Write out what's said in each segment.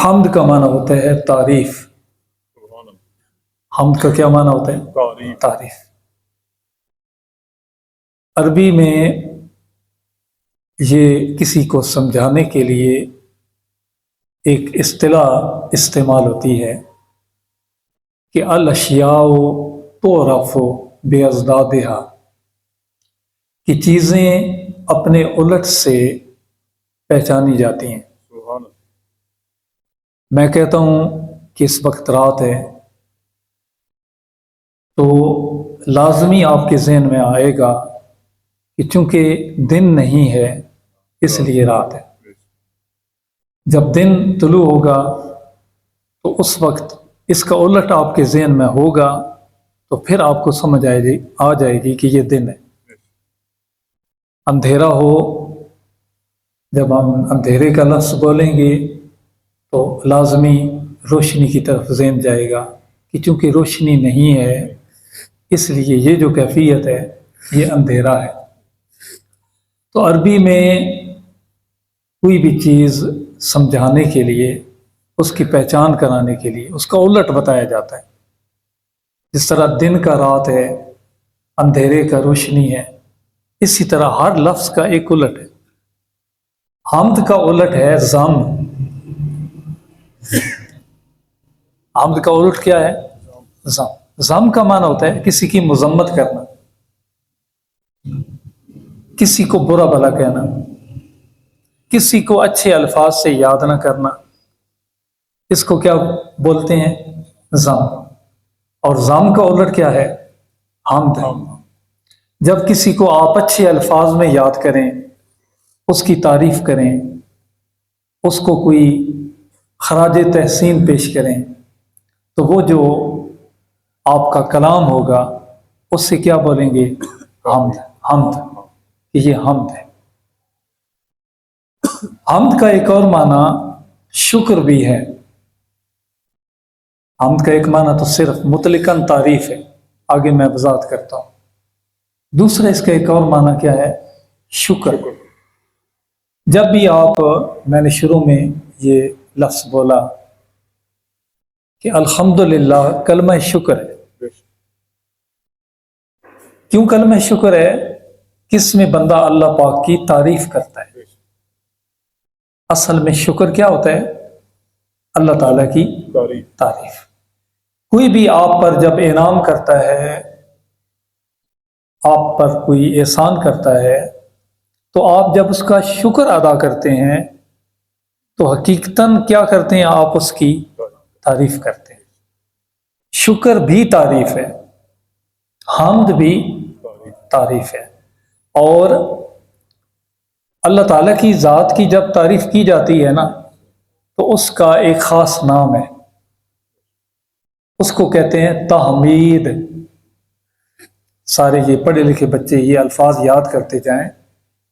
حمد کا معنی ہوتا ہے تعریف. حمد کا کیا معنی ہوتا ہے؟ تعریف. عربی میں یہ کسی کو سمجھانے کے لیے ایک اصطلاح استعمال ہوتی ہے کہ الاشیاء تعرف بازدادها، کہ چیزیں اپنے الٹ سے پہچانی جاتی ہیں. میں کہتا ہوں کہ اس وقت رات ہے تو لازمی آپ کے ذہن میں آئے گا کہ چونکہ دن نہیں ہے اس لیے رات ہے. جب دن طلوع ہوگا تو اس وقت اس کا الٹ آپ کے ذہن میں ہوگا تو پھر آپ کو سمجھ آ جائے گی کہ یہ دن ہے. اندھیرا ہو، جب ہم اندھیرے کا لفظ بولیں گے تو لازمی روشنی کی طرف ذہن جائے گا کہ چونکہ روشنی نہیں ہے اس لیے یہ جو کیفیت ہے یہ اندھیرا ہے. تو عربی میں کوئی بھی چیز سمجھانے کے لیے، اس کی پہچان کرانے کے لیے اس کا الٹ بتایا جاتا ہے. جس طرح دن کا رات ہے، اندھیرے کا روشنی ہے، اسی طرح ہر لفظ کا ایک الٹ ہے. حمد کا الٹ ہے ضم. حمد کا الٹ کیا ہے؟ ضم. ضم کا معنی ہوتا ہے کسی کی مذمت کرنا، کسی کو برا بھلا کہنا، کسی کو اچھے الفاظ سے یاد نہ کرنا. اس کو کیا بولتے ہیں؟ ضم. اور ضم کا الٹ کیا ہے؟ حمد. جب کسی کو آپ اچھے الفاظ میں یاد کریں، اس کی تعریف کریں، اس کو کوئی خراج تحسین پیش کریں تو وہ جو آپ کا کلام ہوگا اس سے کیا بولیں گے؟ حمد. حمد، یہ حمد ہے. حمد کا ایک اور معنی شکر بھی ہے. حمد کا ایک معنی تو صرف مطلقاً تعریف ہے، آگے میں وضاحت کرتا ہوں. دوسرا اس کا ایک اور معنی کیا ہے؟ شکر. جب بھی آپ، میں نے شروع میں یہ لفظ بولا کہ الحمدللہ کلمہ شکر ہے. کیوں کلمہ شکر ہے؟ کس میں بندہ اللہ پاک کی تعریف کرتا ہے. اصل میں شکر کیا ہوتا ہے؟ اللہ تعالیٰ کی تعریف. کوئی بھی آپ پر جب انعام کرتا ہے، آپ پر کوئی احسان کرتا ہے تو آپ جب اس کا شکر ادا کرتے ہیں تو حقیقتاً کیا کرتے ہیں؟ آپ اس کی تعریف کرتے ہیں. شکر بھی تعریف ہے، حمد بھی تعریف ہے. اور اللہ تعالیٰ کی ذات کی جب تعریف کی جاتی ہے نا تو اس کا ایک خاص نام ہے، اس کو کہتے ہیں تحمید. سارے یہ پڑھے لکھے بچے یہ الفاظ یاد کرتے جائیں.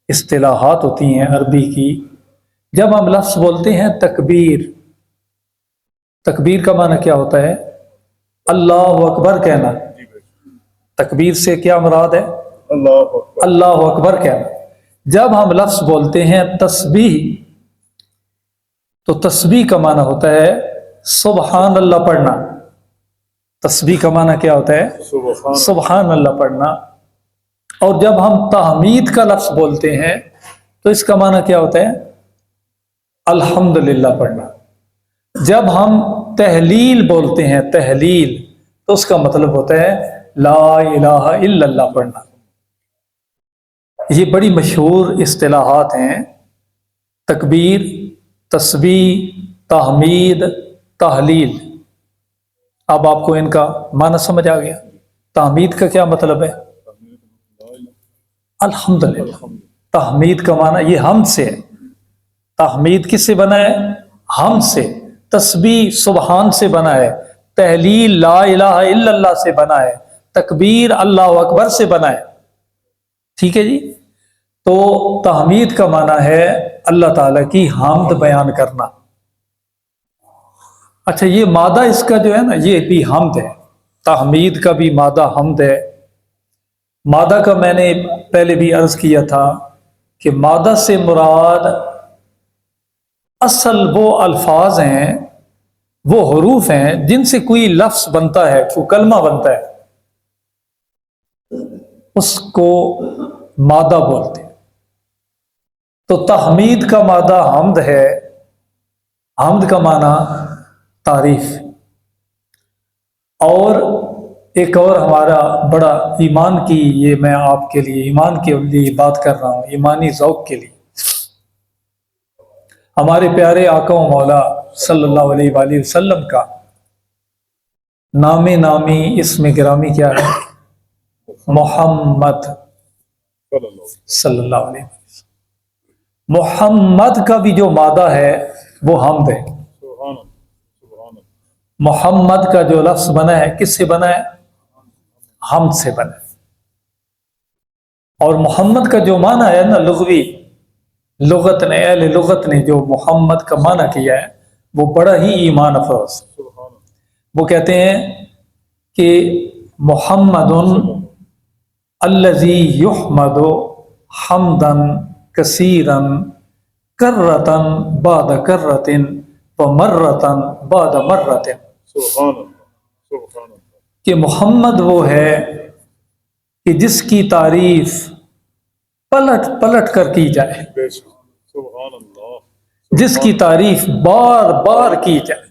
اصطلاحات ہوتی ہیں عربی کی. جب ہم لفظ بولتے ہیں تکبیر، تکبیر کا معنی کیا ہوتا ہے؟ اللہ اکبر کہنا. تکبیر سے کیا مراد ہے؟ اللہ اکبر کہنا. جب ہم لفظ بولتے ہیں تسبیح، تو تسبیح کا معنی ہوتا ہے سبحان اللہ پڑھنا. تسبیح کا معنی کیا ہوتا ہے؟ سبحان اللہ پڑھنا. اور جب ہم تحمید کا لفظ بولتے ہیں تو اس کا معنی کیا ہوتا ہے؟ الحمدللہ پڑھنا. جب ہم تہلیل بولتے ہیں، تہلیل، تو اس کا مطلب ہوتا ہے لا الہ الا اللہ پڑھنا. یہ بڑی مشہور اصطلاحات ہیں: تکبیر، تسبیح، تحمید، تہلیل. اب آپ کو ان کا معنی سمجھ آ گیا. تحمید کا کیا مطلب ہے؟ الحمدللہ. تحمید کا معنی یہ حمد سے ہے. تحمید کس سے بنا ہے؟ حمد سے. تسبیح سبحان سے بنا ہے. تہلیل لا الہ الا اللہ سے بنا ہے. تکبیر اللہ اکبر سے بنا ہے. ٹھیک ہے جی. تو تحمید کا معنی ہے اللہ تعالیٰ کی حمد بیان کرنا. اچھا، یہ مادہ اس کا جو ہے نا یہ بھی حمد ہے. تحمید کا بھی مادہ حمد ہے. مادہ کا میں نے پہلے بھی عرض کیا تھا کہ مادہ سے مراد اصل وہ الفاظ ہیں، وہ حروف ہیں جن سے کوئی لفظ بنتا ہے، کوئی کلمہ بنتا ہے، اس کو مادہ بولتے ہیں۔ تو تحمید کا مادہ حمد ہے، حمد کا معنی تعریف۔ اور ایک اور ہمارا بڑا ایمان کی، یہ میں آپ کے لیے ایمان کے لیے بات کر رہا ہوں، ایمانی ذوق کے لیے، ہمارے پیارے آقا و مولا صلی اللہ علیہ وآلہ وسلم کا نام نامی اسم گرامی کیا ہے؟ محمد صلی اللہ علیہ وسلم۔ محمد کا بھی جو مادہ ہے وہ حمد ہے۔ محمد کا جو لفظ بنا ہے کس سے بنا ہے؟ حمد سے بنا ہے۔ اور محمد کا جو معنی ہے نا لغوی، لغت نے، اہل لغت نے جو محمد کا معنی کیا ہے وہ بڑا ہی ایمان افروز۔ وہ کہتے ہیں کہ محمد الذی یحمد حمدا کثیرا کرتن بعد کرتن ومرتن بعد مرتن، کہ محمد وہ ہے کہ جس کی تعریف پلٹ پلٹ کر کی جائے، جس کی تعریف بار بار کی جائے،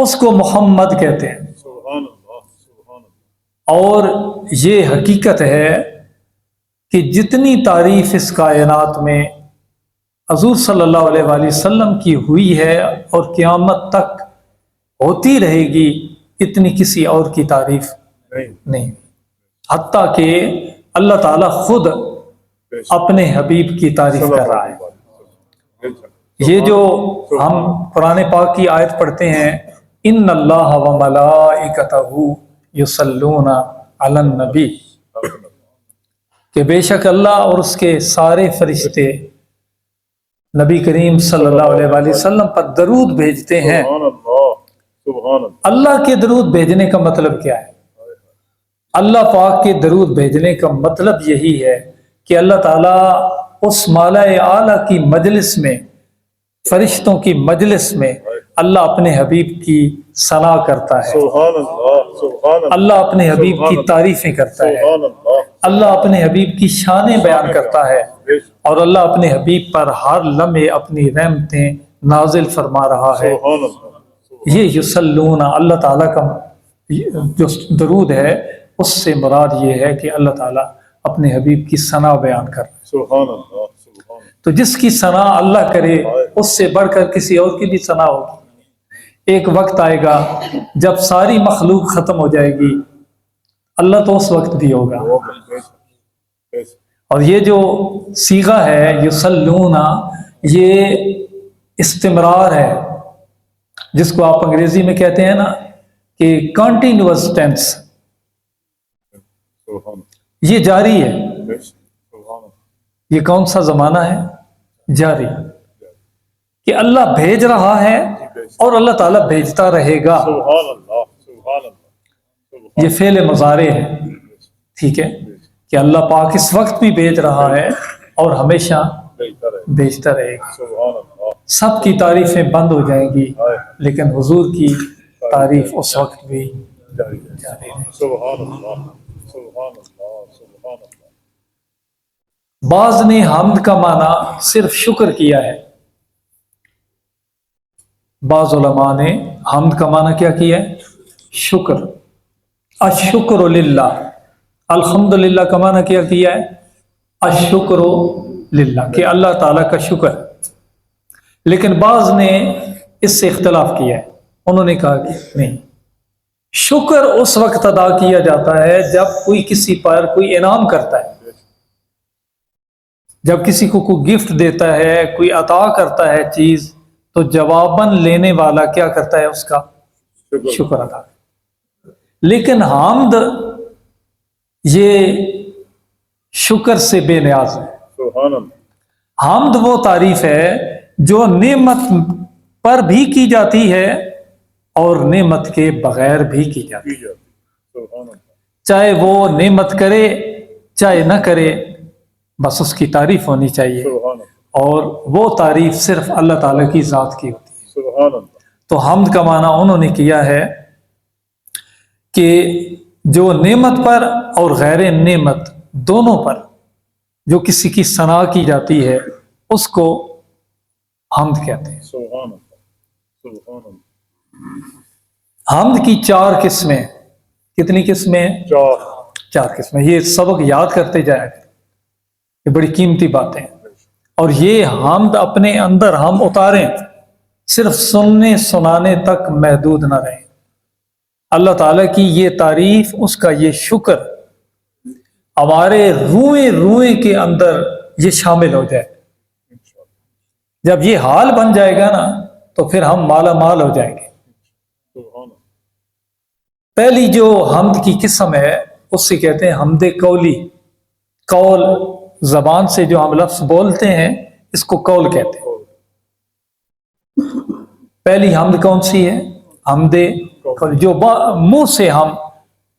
اس کو محمد کہتے ہیں۔ اور یہ حقیقت ہے کہ جتنی تعریف اس کائنات میں حضور صلی اللہ علیہ وآلہ وسلم کی ہوئی ہے اور قیامت تک ہوتی رہے گی، اتنی کسی اور کی تعریف نہیں، حتیٰ کہ اللہ تعالیٰ خود اپنے حبیب کی تعریف کر رہا ہے۔ یہ جو ہم قرآن پاک کی آیت پڑھتے ہیں، ان اللہ و ملائکتہ یصلون علی النبی، کہ بے شک اللہ اور اس کے سارے فرشتے نبی کریم صلی اللہ علیہ وآلہ وسلم پر درود بھیجتے ہیں۔ اللہ کے درود بھیجنے کا مطلب کیا ہے؟ اللہ پاک کے درود بھیجنے کا مطلب یہی ہے کہ اللہ تعالیٰ اس مالا اعلیٰ کی مجلس میں، فرشتوں کی مجلس میں اللہ اپنے حبیب کی ثنا کرتا ہے، اللہ اپنے حبیب کی تعریفیں کرتا ہے، اللہ اپنے حبیب کی شانیں بیان کرتا ہے، اور اللہ اپنے حبیب پر ہر لمحے اپنی رحمتیں نازل فرما رہا ہے۔ یہ یصلون، اللہ تعالیٰ کا جو درود ہے اس سے مراد یہ ہے کہ اللہ تعالیٰ اپنے حبیب کی ثنا بیان کر رہا ہے۔ تو جس کی ثنا اللہ کرے اس سے بڑھ کر کسی اور کی بھی ثنا ہوگی۔ ایک وقت آئے گا جب ساری مخلوق ختم ہو جائے گی، اللہ تو اس وقت بھی ہوگا۔ اور یہ جو صیغہ ہے یصلون، یہ استمرار ہے، جس کو آپ انگریزی میں کہتے ہیں نا کہ کنٹینیوس ٹینس، یہ جاری ہے۔ یہ کون سا زمانہ ہے؟ جاری، کہ اللہ بھیج رہا ہے اور اللہ تعالیٰ بھیجتا رہے گا۔ یہ فعل مضارع ہے، ٹھیک ہے، کہ اللہ پاک اس وقت بھی بھیج رہا ہے اور ہمیشہ بھیجتا رہے گا۔ سب کی تعریفیں بند ہو جائیں گی لیکن حضور کی تعریف اس وقت بھی جاری رہے گی۔ بعض نے حمد کا معنی صرف شکر کیا ہے، بعض علماء نے حمد کا معنی کیا کیا ہے؟ شکر۔ الشکر للہ، الحمدللہ کا معنی کیا کیا ہے؟ الشکر للہ، کہ اللہ تعالیٰ کا شکر۔ لیکن بعض نے اس سے اختلاف کیا ہے، انہوں نے کہا کہ نہیں، شکر اس وقت ادا کیا جاتا ہے جب کوئی کسی پر کوئی انعام کرتا ہے، جب کسی کو کوئی گفٹ دیتا ہے، کوئی عطا کرتا ہے چیز، تو جواباً لینے والا کیا کرتا ہے؟ اس کا شکر ادا کرتا ہے۔ لیکن حمد یہ شکر سے بے نیاز ہے۔ حمد وہ تعریف ہے جو نعمت پر بھی کی جاتی ہے اور نعمت کے بغیر بھی کی جاتی ہے، چاہے وہ نعمت کرے چاہے نہ کرے، بس اس کی تعریف ہونی چاہیے اور وہ تعریف صرف اللہ تعالیٰ کی ذات کی ہوتی ہے۔ سبحان اللہ۔ تو حمد کا معنی انہوں نے کیا ہے کہ جو نعمت پر اور غیر نعمت دونوں پر جو کسی کی ثنا کی جاتی ہے اس کو حمد کہتے ہیں۔ سبحان اللہ، سبحان اللہ۔ حمد کی 4 قسمیں، کتنی قسمیں؟ 4 قسمیں۔ یہ سبق یاد کرتے جائیں، یہ بڑی قیمتی باتیں ہیں، اور یہ حمد اپنے اندر ہم اتاریں، صرف سننے سنانے تک محدود نہ رہیں۔ اللہ تعالیٰ کی یہ تعریف، اس کا یہ شکر ہمارے روئیں روئیں کے اندر یہ شامل ہو جائے۔ جب یہ حال بن جائے گا نا تو پھر ہم مالا مال ہو جائیں گے۔ پہلی جو حمد کی قسم ہے اس سے کہتے ہیں حمد قولی۔ قول، زبان سے جو ہم لفظ بولتے ہیں اس کو قول کہتے ہیں۔ پہلی حمد کون سی ہے؟ حمد قول، جو منہ سے ہم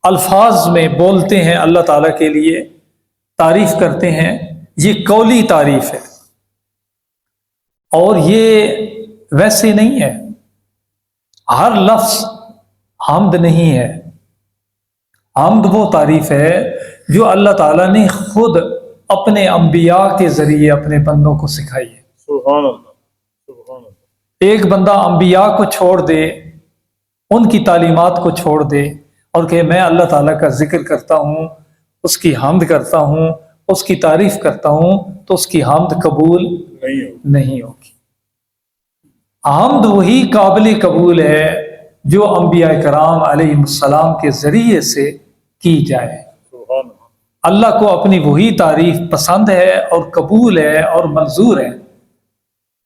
الفاظ میں بولتے ہیں، اللہ تعالیٰ کے لیے تعریف کرتے ہیں، یہ قولی تعریف ہے۔ اور یہ ویسے نہیں ہے، ہر لفظ حمد نہیں ہے۔ حمد وہ تعریف ہے جو اللہ تعالیٰ نے خود اپنے انبیاء کے ذریعے اپنے بندوں کو سکھائی ہے۔ سبحان اللہ، سبحان اللہ۔ ایک بندہ انبیاء کو چھوڑ دے، ان کی تعلیمات کو چھوڑ دے اور کہ میں اللہ تعالیٰ کا ذکر کرتا ہوں، اس کی حمد کرتا ہوں، اس کی تعریف کرتا ہوں، تو اس کی حمد قبول نہیں ہوگی۔ حمد وہی قابل قبول ہے جو انبیاء کرام علیہ السلام کے ذریعے سے کی جائے۔ سبحان اللہ۔ اللہ کو اپنی وہی تعریف پسند ہے اور قبول ہے اور منظور ہے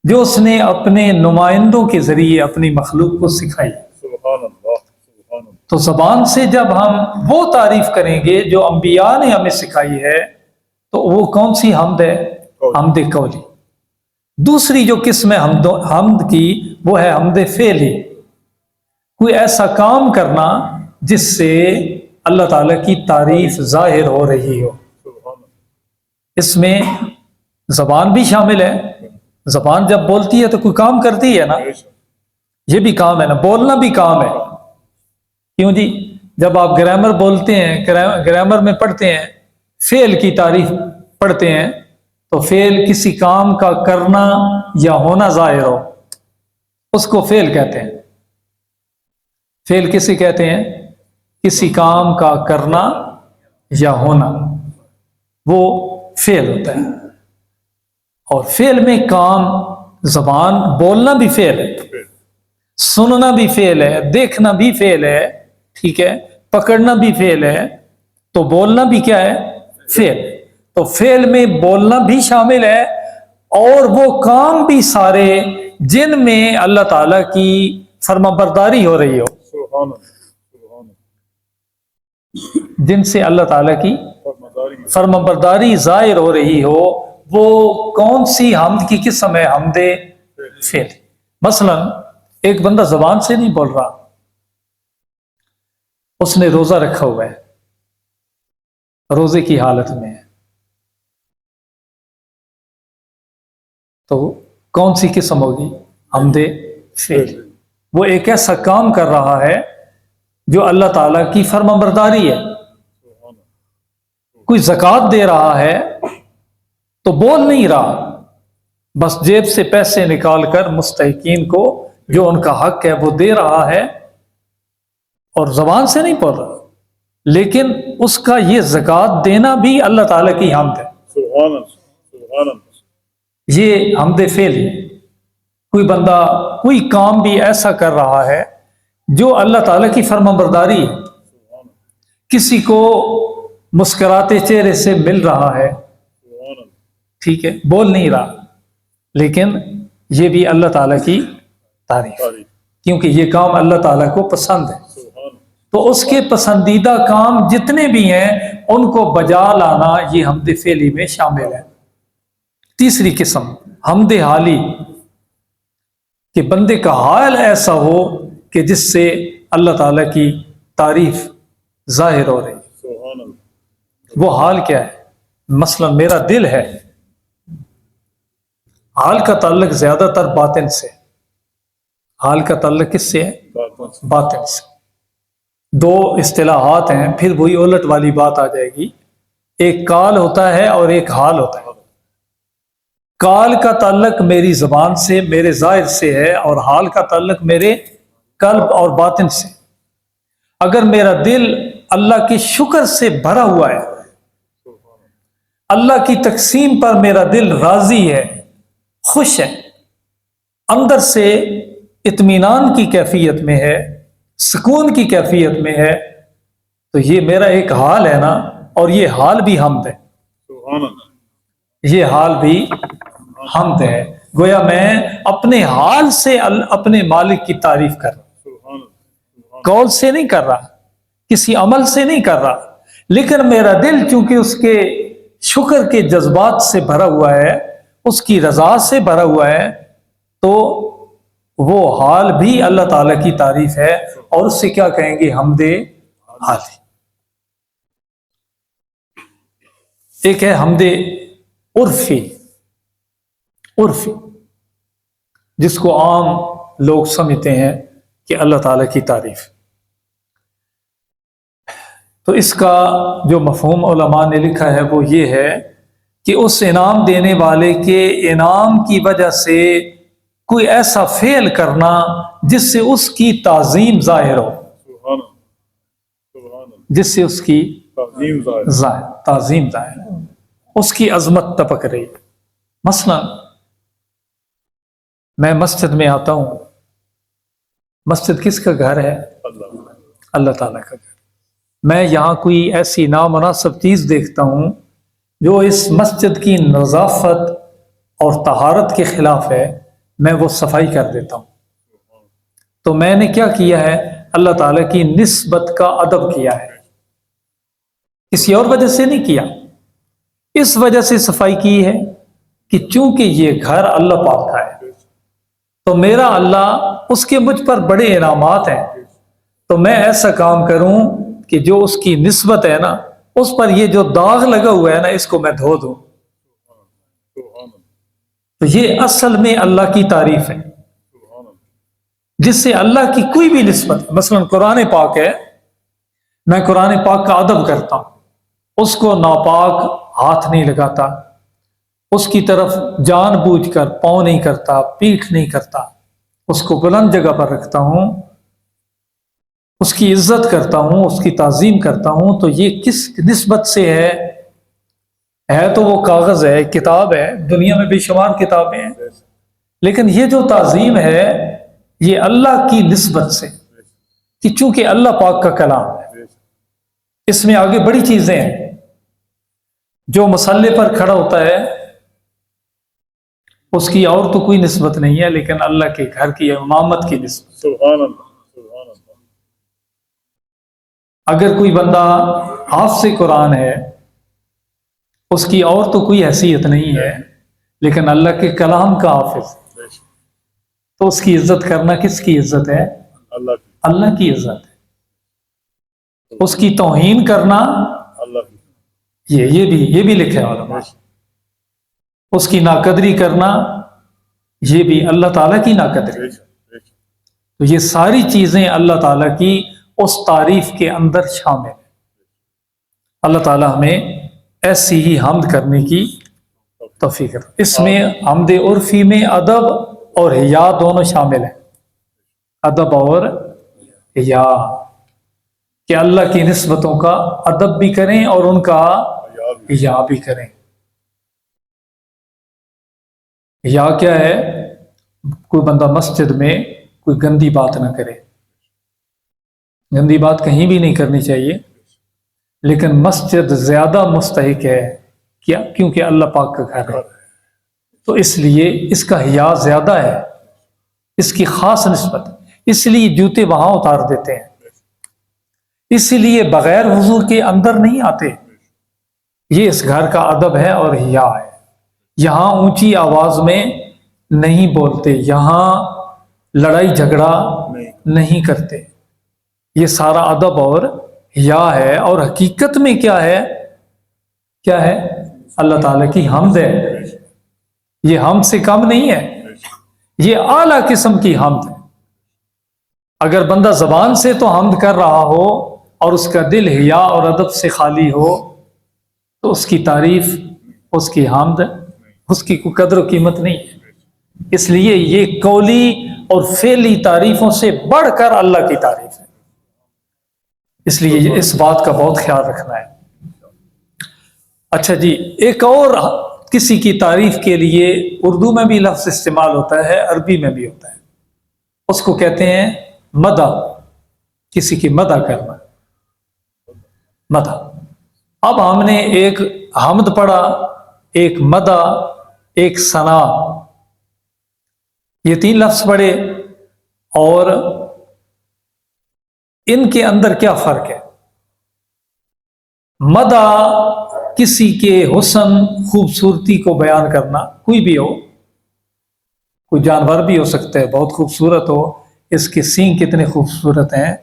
جو اس نے اپنے نمائندوں کے ذریعے اپنی مخلوق کو سکھائی۔ سبحان اللہ، سبحان اللہ۔ تو زبان سے جب ہم وہ تعریف کریں گے جو انبیاء نے ہمیں سکھائی ہے تو وہ کون سی حمد ہے؟ حمد قولی۔ دوسری جو قسم ہے حمد کی وہ ہے حمد فعلی، کوئی ایسا کام کرنا جس سے اللہ تعالیٰ کی تعریف ظاہر ہو رہی ہو۔ اس میں زبان بھی شامل ہے، زبان جب بولتی ہے تو کوئی کام کرتی ہے نا، یہ بھی کام ہے نا، بولنا بھی کام ہے۔ کیوں جی؟ جب آپ گرامر بولتے ہیں، گرامر میں پڑھتے ہیں، فعل کی تعریف پڑھتے ہیں تو فعل کسی کام کا کرنا یا ہونا ظاہر ہو، اس کو فعل کہتے ہیں۔ فعل کسے کہتے ہیں؟ کسی کام کا کرنا یا ہونا، وہ فعل ہوتا ہے۔ اور فعل میں کام، زبان بولنا بھی فعل ہے، سننا بھی فعل ہے، دیکھنا بھی فعل ہے، ٹھیک ہے، پکڑنا بھی فعل ہے، تو بولنا بھی کیا ہے؟ فعل۔ تو فعل میں بولنا بھی شامل ہے اور وہ کام بھی سارے جن میں اللہ تعالیٰ کی فرما برداری ہو رہی ہو، جن سے اللہ تعالیٰ کی فرما برداری ظاہر ہو رہی ہو، وہ کون سی حمد کی قسم ہے؟ حمد فعل۔ مثلا ایک بندہ زبان سے نہیں بول رہا، اس نے روزہ رکھا ہوا ہے، روزے کی حالت میں ہے، تو کون سی قسم ہوگی؟ حمد فعل۔ وہ ایک ایسا کام کر رہا ہے جو اللہ تعالیٰ کی فرما برداری ہے۔ کوئی زکوٰۃ دے رہا ہے تو بول نہیں رہا، بس جیب سے پیسے نکال کر مستحقین کو جو ان کا حق ہے وہ دے رہا ہے، اور زبان سے نہیں بول رہا، لیکن اس کا یہ زکوٰۃ دینا بھی اللہ تعالیٰ کی حمد ہے۔ سبحان اللہ، سبحان اللہ۔ یہ حمد فعل ہے۔ کوئی بندہ کوئی کام بھی ایسا کر رہا ہے جو اللہ تعالیٰ کی فرما برداری ہے، کسی کو مسکراتے چہرے سے مل رہا ہے، ٹھیک ہے، بول نہیں رہا، لیکن یہ بھی اللہ تعالیٰ کی تعریف، کیونکہ یہ کام اللہ تعالیٰ کو پسند ہے۔ تو اس کے پسندیدہ کام جتنے بھی ہیں ان کو بجا لانا یہ حمد فعلی میں شامل ہے۔ تیسری قسم حمد حالی، کہ بندے کا حال ایسا ہو کہ جس سے اللہ تعالیٰ کی تعریف ظاہر ہو رہی ہے۔ وہ حال کیا ہے؟ مثلا میرا دل ہے، حال کا تعلق زیادہ تر باطن سے، حال کا تعلق کس سے ہے؟ باطن سے۔ دو اصطلاحات ہیں، پھر وہی الٹ والی بات آ جائے گی، ایک قال ہوتا ہے اور ایک حال ہوتا ہے۔ قال کا تعلق میری زبان سے، میرے ظاہر سے ہے، اور حال کا تعلق میرے قلب اور باطن سے۔ اگر میرا دل اللہ کے شکر سے بھرا ہوا ہے، اللہ کی تقسیم پر میرا دل راضی ہے، خوش ہے، اندر سے اطمینان کی کیفیت میں ہے، سکون کی کیفیت میں ہے، تو یہ میرا ایک حال ہے نا، اور یہ حال بھی حمد ہے، سبحان اللہ، یہ حال بھی حمد ہے۔ گویا میں اپنے حال سے اپنے مالک کی تعریف کر رہا ہوں، سبحان اللہ، قول سے نہیں کر رہا، کسی عمل سے نہیں کر رہا، لیکن میرا دل چونکہ اس کے شکر کے جذبات سے بھرا ہوا ہے، اس کی رضا سے بھرا ہوا ہے، تو وہ حال بھی اللہ تعالیٰ کی تعریف ہے، اور اس سے کیا کہیں گے؟ حمد حالی۔ ایک ہے حمد عرفی، عرفی جس کو عام لوگ سمجھتے ہیں کہ اللہ تعالیٰ کی تعریف۔ تو اس کا جو مفہوم علماء نے لکھا ہے وہ یہ ہے کہ اس انعام دینے والے کے انعام کی وجہ سے کوئی ایسا فعل کرنا جس سے اس کی تعظیم ظاہر ہو، سبحان اللہ، سبحان اللہ، جس سے اس کی تعظیم ظاہر، تعظیم ظاہر ہو، اس کی عظمت ٹپک رہی۔ مثلا میں مسجد میں آتا ہوں، مسجد کس کا گھر ہے؟ اللہ، اللہ تعالیٰ کا گھر۔ میں یہاں کوئی ایسی نامناسب چیز دیکھتا ہوں جو اس مسجد کی نظافت اور طہارت کے خلاف ہے، میں وہ صفائی کر دیتا ہوں۔ تو میں نے کیا کیا ہے؟ اللہ تعالیٰ کی نسبت کا ادب کیا ہے، کسی اور وجہ سے نہیں کیا۔ اس وجہ سے صفائی کی ہے کہ چونکہ یہ گھر اللہ پاک کا ہے، تو میرا اللہ، اس کے مجھ پر بڑے انعامات ہیں، تو میں ایسا کام کروں کہ جو اس کی نسبت ہے نا، اس پر یہ جو داغ لگا ہوا ہے نا، اس کو میں دھو دوں۔ سبحان اللہ، تو یہ اصل میں اللہ کی تعریف ہے، سبحان اللہ، جس سے اللہ کی کوئی بھی نسبت، مثلا قرآن پاک ہے، میں قرآن پاک کا ادب کرتا ہوں، اس کو ناپاک ہاتھ نہیں لگاتا، اس کی طرف جان بوجھ کر پاؤں نہیں کرتا، پیٹھ نہیں کرتا، اس کو بلند جگہ پر رکھتا ہوں، اس کی عزت کرتا ہوں، اس کی تعظیم کرتا ہوں، تو یہ کس نسبت سے ہے تو وہ کاغذ ہے، کتاب ہے، دنیا میں بے شمار کتابیں ہیں، لیکن یہ جو تعظیم ہے یہ اللہ کی نسبت سے، کہ چونکہ اللہ پاک کا کلام ہے، اس میں آگے بڑی چیزیں ہیں۔ جو مسلح پر کھڑا ہوتا ہے اس کی اور تو کوئی نسبت نہیں ہے، لیکن اللہ کے گھر کی امامت کی نسبت۔ سبحان اللہ، سبحان اللہ، اگر کوئی بندہ حافظ قرآن ہے، اس کی اور تو کوئی حیثیت نہیں ہے، لیکن اللہ کے کلام کا حافظ، تو اس کی عزت کرنا کس کی عزت ہے؟ اللہ کی، اللہ کی عزت ہے۔ اس کی توہین کرنا، اللہ کی، یہ بھی لکھا ہے علماء، اس کی ناقدری کرنا، یہ بھی اللہ تعالیٰ کی ناقدری۔ تو یہ ساری چیزیں اللہ تعالیٰ کی اس تعریف کے اندر شامل ہیں۔ اللہ تعالیٰ ہمیں ایسی ہی حمد کرنے کی توفیق ہے۔ اس میں حمد عرفی میں ادب اور حیا دونوں شامل ہیں، ادب اور حیا، کہ اللہ کی نسبتوں کا ادب بھی کریں اور ان کا حیا بھی کریں۔ حیا کیا ہے؟ کوئی بندہ مسجد میں کوئی گندی بات نہ کرے، گندی بات کہیں بھی نہیں کرنی چاہیے، لیکن مسجد زیادہ مستحق ہے، کیا؟ کیونکہ اللہ پاک کا گھر ہے، تو اس لیے اس کا حیا زیادہ ہے، اس کی خاص نسبت، اس لیے جوتے وہاں اتار دیتے ہیں، اسی لیے بغیر وضو کے اندر نہیں آتے۔ یہ اس گھر کا ادب ہے اور حیا ہے۔ یہاں اونچی آواز میں نہیں بولتے، یہاں لڑائی جھگڑا نہیں کرتے، یہ سارا ادب اور حیا ہے۔ اور حقیقت میں کیا ہے؟ اللہ تعالیٰ کی حمد ہے۔ یہ حمد سے کم نہیں ہے، یہ اعلیٰ قسم کی حمد ہے۔ اگر بندہ زبان سے تو حمد کر رہا ہو اور اس کا دل حیا اور ادب سے خالی ہو تو اس کی تعریف، اس کی حمد، اس کی کوئی قدر و قیمت نہیں ہے۔ اس لیے یہ قولی اور فعلی تعریفوں سے بڑھ کر اللہ کی تعریف ہے، اس لیے اس بات کا بہت خیال رکھنا ہے۔ اچھا جی، ایک اور کسی کی تعریف کے لیے اردو میں بھی لفظ استعمال ہوتا ہے، عربی میں بھی ہوتا ہے، اس کو کہتے ہیں مدح، کسی کی مدح کرنا، مدح۔ اب ہم نے ایک حمد پڑھا، ایک مدح، ایک ثنا، یہ 3 لفظ پڑھے، اور ان کے اندر کیا فرق ہے؟ مدح کسی کے حسن، خوبصورتی کو بیان کرنا، کوئی بھی ہو، کوئی جانور بھی ہو سکتا ہے بہت خوبصورت ہو، اس کے سینگ کتنے خوبصورت ہیں،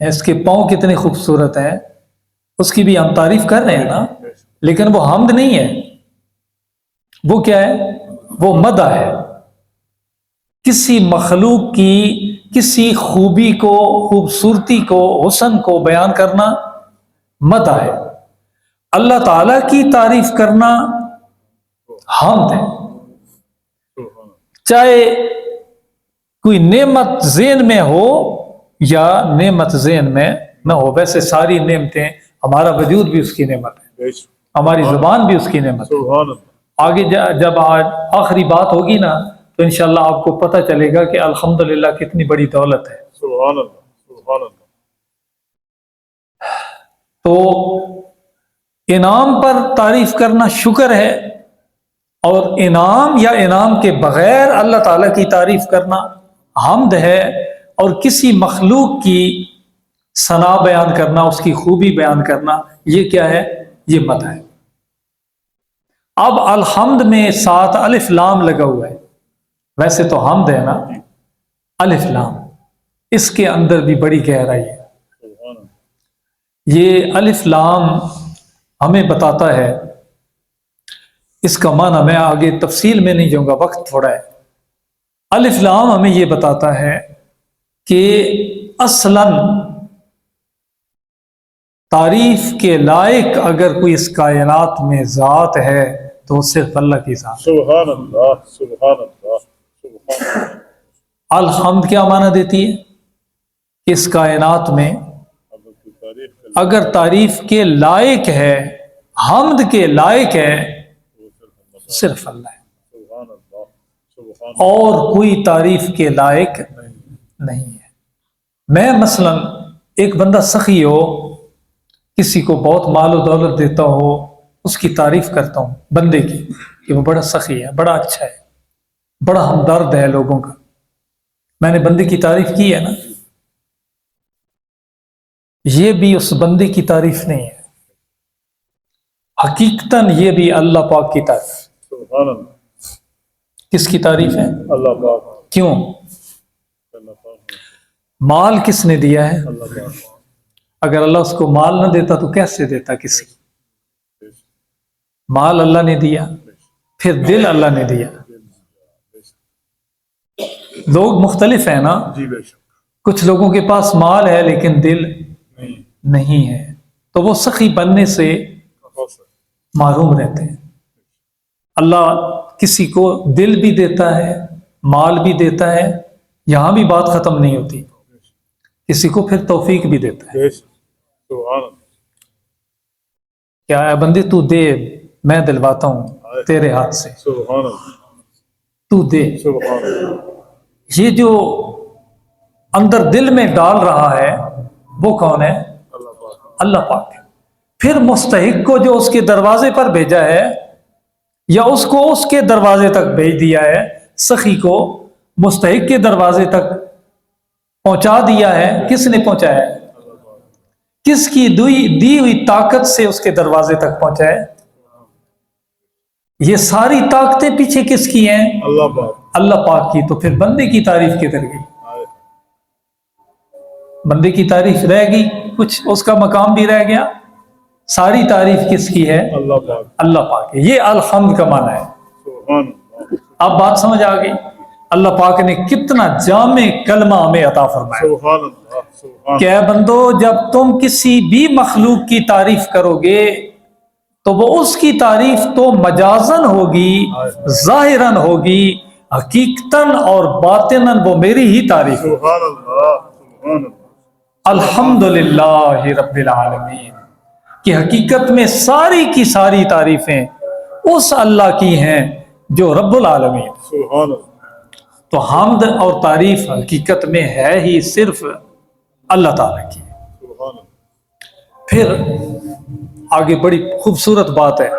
اس کے پاؤں کتنے خوبصورت ہیں، اس کی بھی ہم تعریف کر رہے ہیں نا، لیکن وہ حمد نہیں ہے، وہ کیا ہے؟ وہ مدح ہے۔ کسی مخلوق کی کسی خوبی کو، خوبصورتی کو، حسن کو بیان کرنا مدح ہے۔ اللہ تعالیٰ کی تعریف کرنا حمد ہے۔ چاہے کوئی نعمت ذہن میں ہو یا نعمت ذہن میں نہ ہو، ویسے ساری نعمتیں، ہمارا وجود بھی اس کی نعمت ہے، ہماری زبان بھی اس کی نعمت ہے۔ آگے جب آج آخری بات ہوگی نا تو انشاءاللہ آپ کو پتہ چلے گا کہ الحمدللہ کتنی بڑی دولت ہے۔ سبحان اللہ، سبحان اللہ۔ تو انعام پر تعریف کرنا شکر ہے، اور انعام یا انعام کے بغیر اللہ تعالیٰ کی تعریف کرنا حمد ہے، اور کسی مخلوق کی ثنا بیان کرنا، اس کی خوبی بیان کرنا، یہ کیا ہے؟ یہ مدح ہے۔ اب الحمد میں ساتھ الف لام لگا ہوا ہے، ویسے تو حمد ہے نا، الف لام، اس کے اندر بھی بڑی گہرائی ہے۔ یہ الف لام ہمیں بتاتا ہے، اس کا معنی میں آگے تفصیل میں نہیں جاؤں گا، وقت تھوڑا ہے۔ الف لام ہمیں یہ بتاتا ہے کہ اصلاً تعریف کے لائق اگر کوئی اس کائنات میں ذات ہے تو وہ صرف اللہ کی ذات ہے۔ سبحان اللہ، سبحان اللہ، سبحان اللہ۔ الحمد کیا معنی دیتی ہے؟ کہ اس کائنات میں اگر تعریف کے لائق ہے، حمد کے لائق ہے، صرف اللہ ہے، سبحان اللہ، سبحان اللہ۔ اور کوئی تعریف کے لائق نہیں ہے۔ میں مثلا ایک بندہ سخی ہو، کسی کو بہت مال و دولت دیتا ہو، اس کی تعریف کرتا ہوں بندے کی کہ وہ بڑا سخی ہے، بڑا اچھا ہے، بڑا ہمدرد ہے لوگوں کا، میں نے بندے کی تعریف کی ہے نا، یہ بھی اس بندے کی تعریف نہیں ہے، حقیقتاً یہ بھی اللہ پاک کی تعریف۔ سبحان اللہ۔ کس کی تعریف ہے؟ اللہ پاک، کیوں؟ اللہ پاک، مال کس نے دیا ہے؟ اللہ پاک۔ اگر اللہ اس کو مال نہ دیتا تو کیسے دیتا کسی؟ مال اللہ نے دیا، پھر دل اللہ نے دیا۔ لوگ مختلف ہیں نا، جی بے شک، کچھ لوگوں کے پاس مال ہے لیکن دل نہیں ہے، تو وہ سخی بننے سے محروم رہتے ہیں۔ اللہ کسی کو دل بھی دیتا ہے، مال بھی دیتا ہے، یہاں بھی بات ختم نہیں ہوتی، کسی کو پھر توفیق بھی دیتا ہے۔ سبحان اللہ۔ کیا ہے بندے، تو دے، میں دلواتا ہوں تیرے ہاتھ سے، سبحان اللہ، تو دے۔ سبحان اللہ۔ یہ جو اندر دل میں ڈال رہا ہے وہ کون ہے؟ اللہ پاک، اللہ پاک ہے۔ پھر مستحق کو جو اس کے دروازے پر بھیجا ہے یا اس کو اس کے دروازے تک بھیج دیا ہے، سخی کو مستحق کے دروازے تک پہنچا دیا ہے، کس نے پہنچایا ہے؟ کس کی دی ہوئی طاقت سے اس کے دروازے تک پہنچا ہے؟ یہ ساری طاقتیں پیچھے کس کی ہیں؟ اللہ پاک، اللہ پاک کی۔ تو پھر بندے کی تعریف کدھر گئی؟ بندے کی تعریف رہ گئی، کچھ اس کا مقام بھی رہ گیا، ساری تعریف کس کی ہے؟ اللہ پاک، اللہ پاک ہے۔ یہ الحمد کا معنی ہے۔ سبحان اللہ اب بات سمجھ آ گئی؟ اللہ پاک نے کتنا جامع کلمہ ہمیں عطا فرمایا سبحان اللہ سبحان کہ اے بندو جب تم کسی بھی مخلوق کی تعریف کرو گے تو وہ اس کی تعریف تو مجازن ہوگی، ظاہراً ہوگی، حقیقتاً اور باطناً وہ میری ہی تعریف ہے۔ سبحان اللہ سبحان اللہ الحمدللہ رب العالمین، کہ حقیقت میں ساری کی ساری تعریفیں اس اللہ کی ہیں جو رب العالمین۔ سبحان اللہ تو حمد اور تعریف حقیقت میں ہے ہی صرف اللہ تعالیٰ کی۔ سبحان اللہ پھر آگے بڑی خوبصورت بات ہے،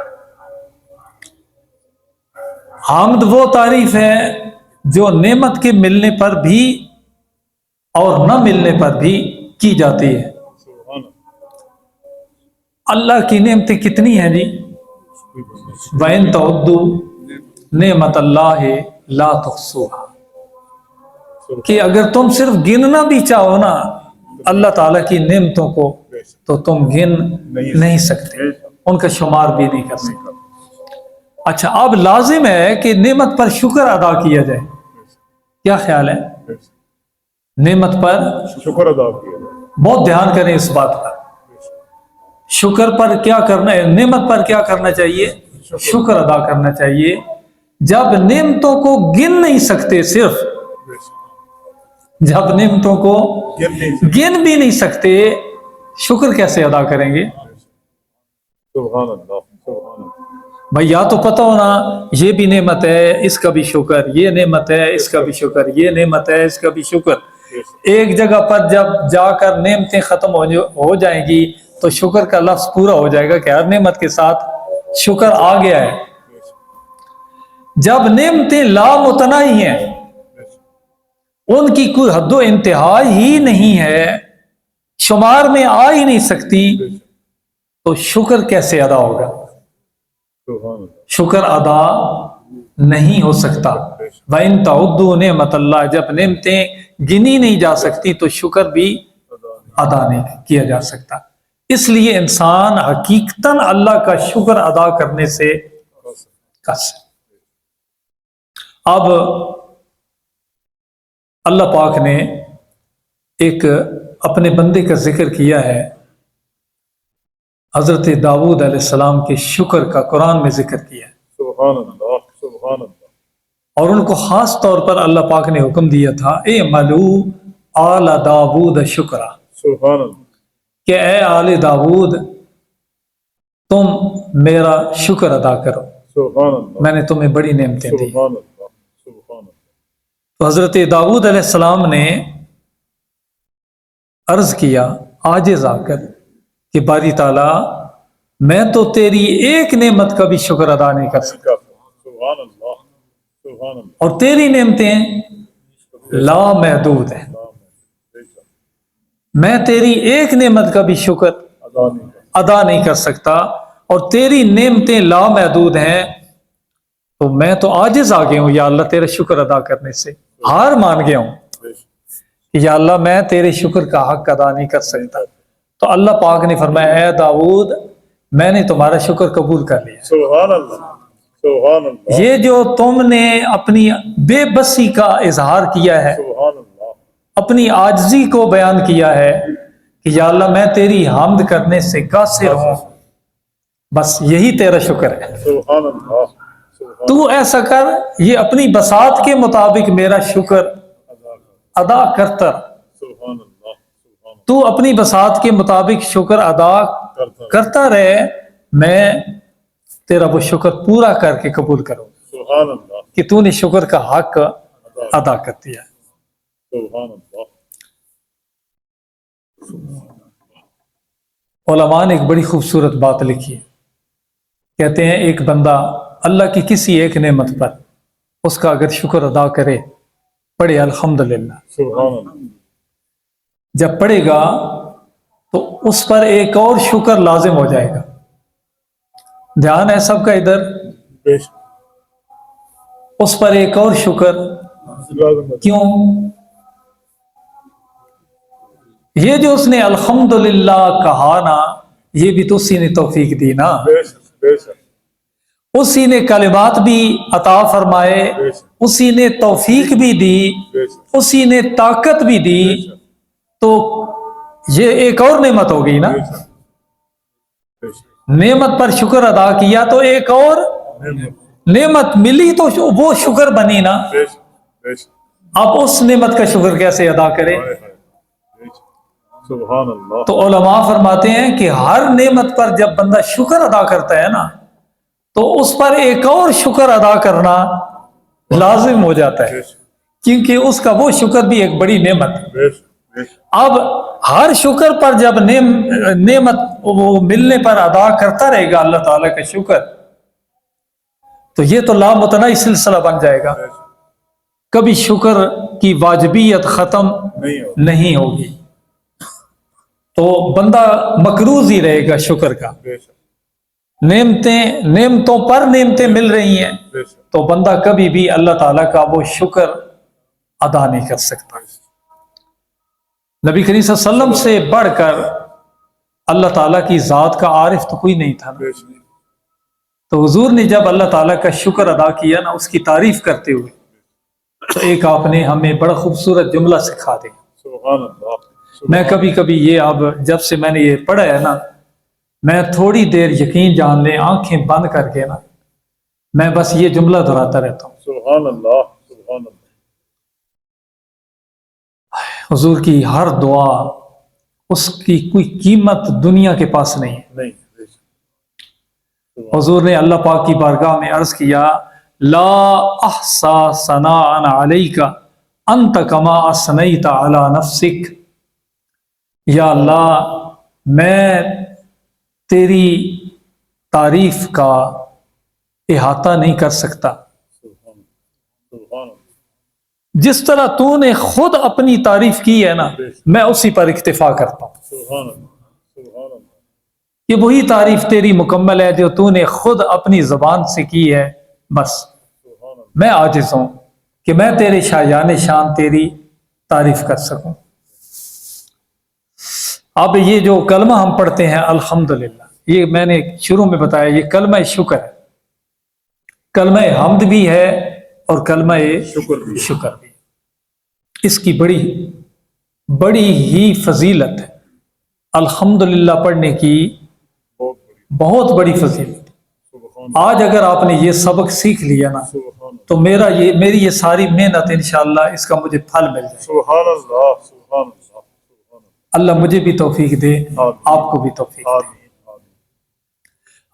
حمد وہ تعریف ہے جو نعمت کے ملنے پر بھی اور نہ ملنے پر بھی کی جاتی ہے۔ سبحان اللہ اللہ کی نعمتیں کتنی ہیں جی؟ وَإِن تَعُدُّوا نعمت اللہ لا تحصوها، کہ اگر تم صرف گننا بھی چاہو نا اللہ تعالیٰ کی نعمتوں کو تو تم گن نہیں سکتے، ان کا شمار بھی نہیں کر سکتے۔ اچھا، اب لازم ہے کہ نعمت پر شکر ادا کیا جائے، کیا خیال ہے؟ نعمت پر شکر ادا کیا جائے۔ بہت دھیان کریں اس بات پر، شکر پر کیا کرنا ہے، نعمت پر کیا کرنا چاہیے؟ شکر ادا کرنا چاہیے۔ جب نعمتوں کو گن نہیں سکتے، صرف جب نعمتوں کو گن بھی نہیں سکتے، شکر کیسے ادا کریں گے؟ سبحان اللہ سبحان اللہ بھائی یا تو پتہ ہونا یہ بھی نعمت ہے اس کا بھی شکر، یہ نعمت ہے اس کا بھی شکر، یہ نعمت ہے اس کا بھی شکر۔ ایک جگہ پر جب جا کر نعمتیں ختم ہو جائیں گی تو شکر کا لفظ پورا ہو جائے گا کہ ہر نعمت کے ساتھ شکر آ گیا ہے۔ جب نعمتیں لامتناہی ہیں، ان کی کوئی حد و انتہا ہی نہیں ہے، شمار میں آ ہی نہیں سکتی، تو شکر کیسے ادا ہوگا؟ سبحان اللہ شکر ادا نہیں ہو سکتا۔ وَإِن تَعُدُّوا نِعْمَتَ اللَّهِ، جب نعمتیں گنی نہیں جا سکتی تو شکر بھی ادا نہیں کیا جا سکتا۔ اس لیے انسان حقیقتاً اللہ کا شکر ادا کرنے سے کس۔ اب اللہ پاک نے ایک اپنے بندے کا ذکر کیا ہے، حضرت داؤد علیہ السلام کے شکر کا قرآن میں ذکر کیا ہے، سبحان اللہ سبحان اللہ اور ان کو خاص طور پر اللہ پاک نے حکم دیا تھا، اعملوا آل داؤد شکرا، سبحان اللہ کہ اے آل داؤد تم میرا شکر ادا کرو، سبحان اللہ میں نے تمہیں بڑی نعمتیں دی۔ سبحان اللہ سبحان اللہ تو حضرت داؤد علیہ السلام نے عرض کیا عاجز آ کر کہ باری تعالیٰ میں تو تیری ایک نعمت کا بھی شکر ادا نہیں کر سکتا، سبحان اللہ سبحان اللہ اور تیری نعمتیں لامحدود ہیں، میں تیری ایک نعمت کا بھی شکر ادا نہیں کر ادا نہیں کر سکتا، اور تیری نعمتیں لامحدود ہیں، تو میں تو عاجز آ گیا ہوں یا اللہ تیرا شکر ادا کرنے سے، ہار مان گیا ہوں کہ یا اللہ میں تیرے شکر کا حق ادا نہیں کر سکتا۔ تو اللہ پاک نے فرمایا اے داؤد میں نے تمہارا شکر قبول کر لیا۔ سبحان اللہ سبحان اللہ یہ جو تم نے اپنی بے بسی کا اظہار کیا ہے، سبحان اللہ اپنی عاجزی کو بیان کیا ہے کہ یا اللہ میں تیری حمد کرنے سے قاصر ہوں، بس یہی تیرا شکر ہے، سبحان اللہ سبحان تو ایسا کر، یہ اپنی بساط کے مطابق میرا شکر ادا کرتا، سبحان اللہ سبحان تو اپنی بساط کے مطابق شکر ادا اللہ کرتا رہے، میں تیرا وہ شکر پورا کر کے قبول کروں سبحان اللہ کہ تو نے شکر کا حق ادا کر دیا۔ سبحان اللہ علماء نے ایک بڑی خوبصورت بات لکھی ہے، کہتے ہیں ایک بندہ اللہ کی کسی ایک نعمت پر اس کا اگر شکر ادا کرے، پڑھے الحمدللہ، سبحان اللہ جب پڑھے گا تو اس پر ایک اور شکر لازم ہو جائے گا۔ دھیان ہے سب کا ادھر، بے شک اس پر ایک اور شکر، لازم ہے۔ کیوں؟ یہ جو اس نے الحمدللہ کہا نا، یہ بھی تو اسی نے توفیق دی نا، بے شک بے شک اسی نے کلمات بھی عطا فرمائے، اسی نے توفیق بھی دی، اسی نے طاقت بھی دی، تو یہ ایک اور نعمت ہو گئی نا۔ نعمت پر شکر ادا کیا تو ایک اور نعمت ملی تو وہ شکر بنی نا۔ اب اس نعمت کا شکر کیسے ادا کرے؟ سبحان اللہ۔ تو علماء فرماتے ہیں کہ ہر نعمت پر جب بندہ شکر ادا کرتا ہے نا تو اس پر ایک اور شکر ادا کرنا لازم ہو جاتا ہے، کیونکہ اس کا وہ شکر بھی ایک بڑی نعمت ہے۔ اب ہر شکر پر جب نعمت وہ ملنے پر ادا کرتا رہے گا اللہ تعالیٰ کا شکر، تو یہ تو لامتناہی سلسلہ بن جائے گا، کبھی شکر کی واجبیت ختم نہیں ہوگی، تو بندہ مقروض ہی رہے گا شکر کا۔ نعمتوں پر نعمتیں مل رہی ہیں تو بندہ کبھی بھی اللہ تعالیٰ کا وہ شکر ادا نہیں کر سکتا۔ نبی کریم صلی اللہ علیہ وسلم سے بڑھ کر اللہ تعالیٰ کی ذات کا عارف تو کوئی نہیں تھا نا۔ تو حضور نے جب اللہ تعالیٰ کا شکر ادا کیا نا اس کی تعریف کرتے ہوئے، تو ایک آپ نے ہمیں بڑا خوبصورت جملہ سکھا دیا۔ سبحان اللہ۔ میں کبھی کبھی یہ اب جب سے میں نے یہ پڑھا ہے نا، میں تھوڑی دیر یقین جان لیں آنکھیں بند کر کے نا میں بس یہ جملہ دہراتا رہتا ہوں، سبحان اللہ۔ سبحان اللہ۔ حضور کی ہر دعا اس کی کوئی قیمت دنیا کے پاس نہیں ہے۔ نہیں۔ حضور نے اللہ پاک کی بارگاہ میں عرض کیا، لا احصا ثناء علیک انت کما اثنیت علی نفسک، یا اللہ میں تیری تعریف کا احاطہ نہیں کر سکتا، جس طرح تو نے خود اپنی تعریف کی ہے نا میں اسی پر اکتفا کرتا ہوں۔ سبحان اللہ۔ سبحان اللہ۔ کہ وہی تعریف تیری مکمل ہے جو تو نے خود اپنی زبان سے کی ہے، بس میں عاجز ہوں کہ میں تیرے شایان شان تیری تعریف کر سکوں۔ اب یہ جو کلمہ ہم پڑھتے ہیں الحمدللہ، یہ میں نے شروع میں بتایا یہ کلمہ شکر ہے، کلمہ حمد بھی ہے اور کلمہ شکر بھی۔ اس کی بڑی ہی فضیلت ہے، الحمدللہ پڑھنے کی بہت بڑی فضیلت۔ آج اگر آپ نے یہ سبق سیکھ لیا نا تو میری یہ ساری محنت انشاءاللہ اس کا مجھے پھل مل جائے۔ سبحان اللہ۔ سبحان اللہ۔ اللہ مجھے بھی توفیق دے، آپ کو بھی توفیق دے۔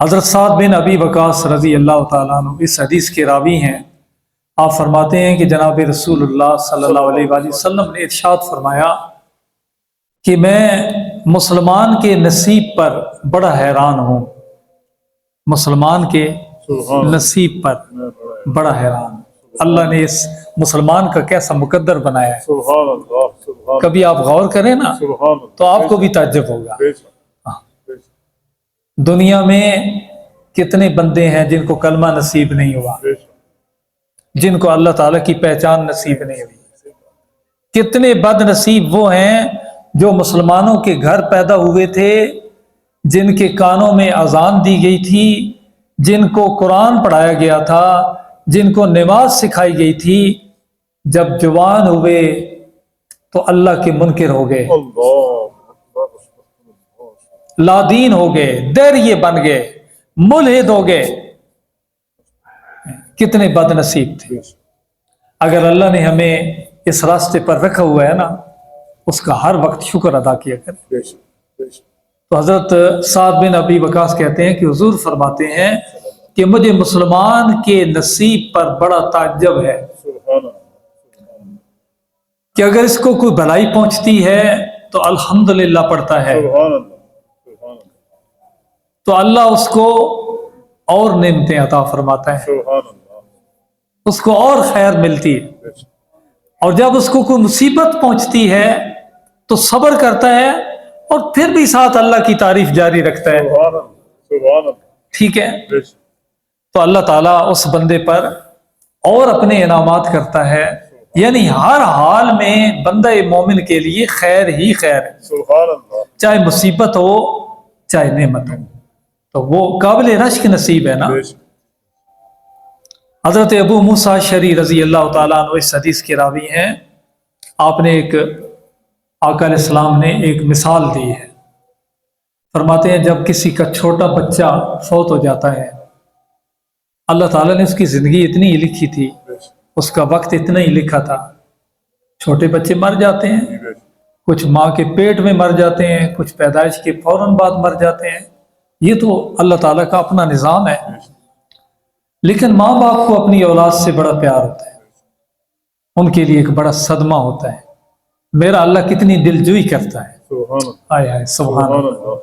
حضرت سعد بن ابی وقاص رضی اللہ تعالیٰ عنہ اس حدیث کے راوی ہیں۔ آپ فرماتے ہیں کہ جناب رسول اللہ صلی اللہ علیہ وآلہ وسلم نے ارشاد فرمایا کہ میں مسلمان کے نصیب پر بڑا حیران ہوں، مسلمان کے نصیب پر بڑا حیران ہوں۔ اللہ نے اس مسلمان کا کیسا مقدر بنایا ہے، سبحان اللہ۔ کبھی آپ غور کریں نا سبحان اللہ۔ تو آپ کو بھی تعجب ہوگا۔ بے شک۔ دنیا میں کتنے بندے ہیں جن کو کلمہ نصیب نہیں ہوا، بے شک۔ جن کو اللہ تعالیٰ کی پہچان نصیب نہیں ہوئی۔ کتنے بد نصیب وہ ہیں جو مسلمانوں کے گھر پیدا ہوئے تھے، جن کے کانوں میں اذان دی گئی تھی، جن کو قرآن پڑھایا گیا تھا، جن کو نماز سکھائی گئی تھی، جب جوان ہوئے تو اللہ کے منکر ہو گئے، لادین ہو گئے، دیریے بن گئے، ملحد ہو گئے۔ کتنے بد نصیب تھے۔ اگر اللہ نے ہمیں اس راستے پر رکھا ہوا ہے نا اس کا ہر وقت شکر ادا کیا کریں۔ تو حضرت سعد بن ابی وقاص کہتے ہیں کہ حضور فرماتے ہیں کہ مجھے مسلمان کے نصیب پر بڑا تعجب ہے کہ اگر اس کو کوئی بھلائی پہنچتی ہے تو الحمدللہ پڑھتا ہے تو اللہ اس کو اور نعمتیں عطا فرماتا ہے، اس کو اور خیر ملتی ہے، اور جب اس کو کوئی مصیبت پہنچتی ہے تو صبر کرتا ہے اور پھر بھی ساتھ اللہ کی تعریف جاری رکھتا ہے۔ ٹھیک ہے، تو اللہ تعالیٰ اس بندے پر اور اپنے انعامات کرتا ہے، یعنی ہر حال میں بندہ مومن کے لیے خیر ہی خیر ہے، چاہے مصیبت ہو چاہے نعمت ہو، تو وہ قابل رشک نصیب ہے نا۔ حضرت ابو موسیٰ اشعری رضی اللہ تعالیٰ عنہ اس حدیث کے راوی ہیں. آپ نے آقا علیہ السلام نے ایک مثال دی ہے. فرماتے ہیں جب کسی کا چھوٹا بچہ فوت ہو جاتا ہے، اللہ تعالیٰ نے اس کی زندگی اتنی ہی لکھی تھی، اس کا وقت اتنا ہی لکھا تھا. چھوٹے بچے مر جاتے ہیں، کچھ ماں کے پیٹ میں مر جاتے ہیں، کچھ پیدائش کے فوراً بعد مر جاتے ہیں. یہ تو اللہ تعالیٰ کا اپنا نظام ہے. لیکن ماں باپ کو اپنی اولاد سے بڑا پیار ہوتا ہے، ان کے لیے ایک بڑا صدمہ ہوتا ہے. میرا اللہ کتنی دلجوئی کرتا ہے. سبحان اللہ. آئے آئے سبحان سبحان اللہ. اللہ.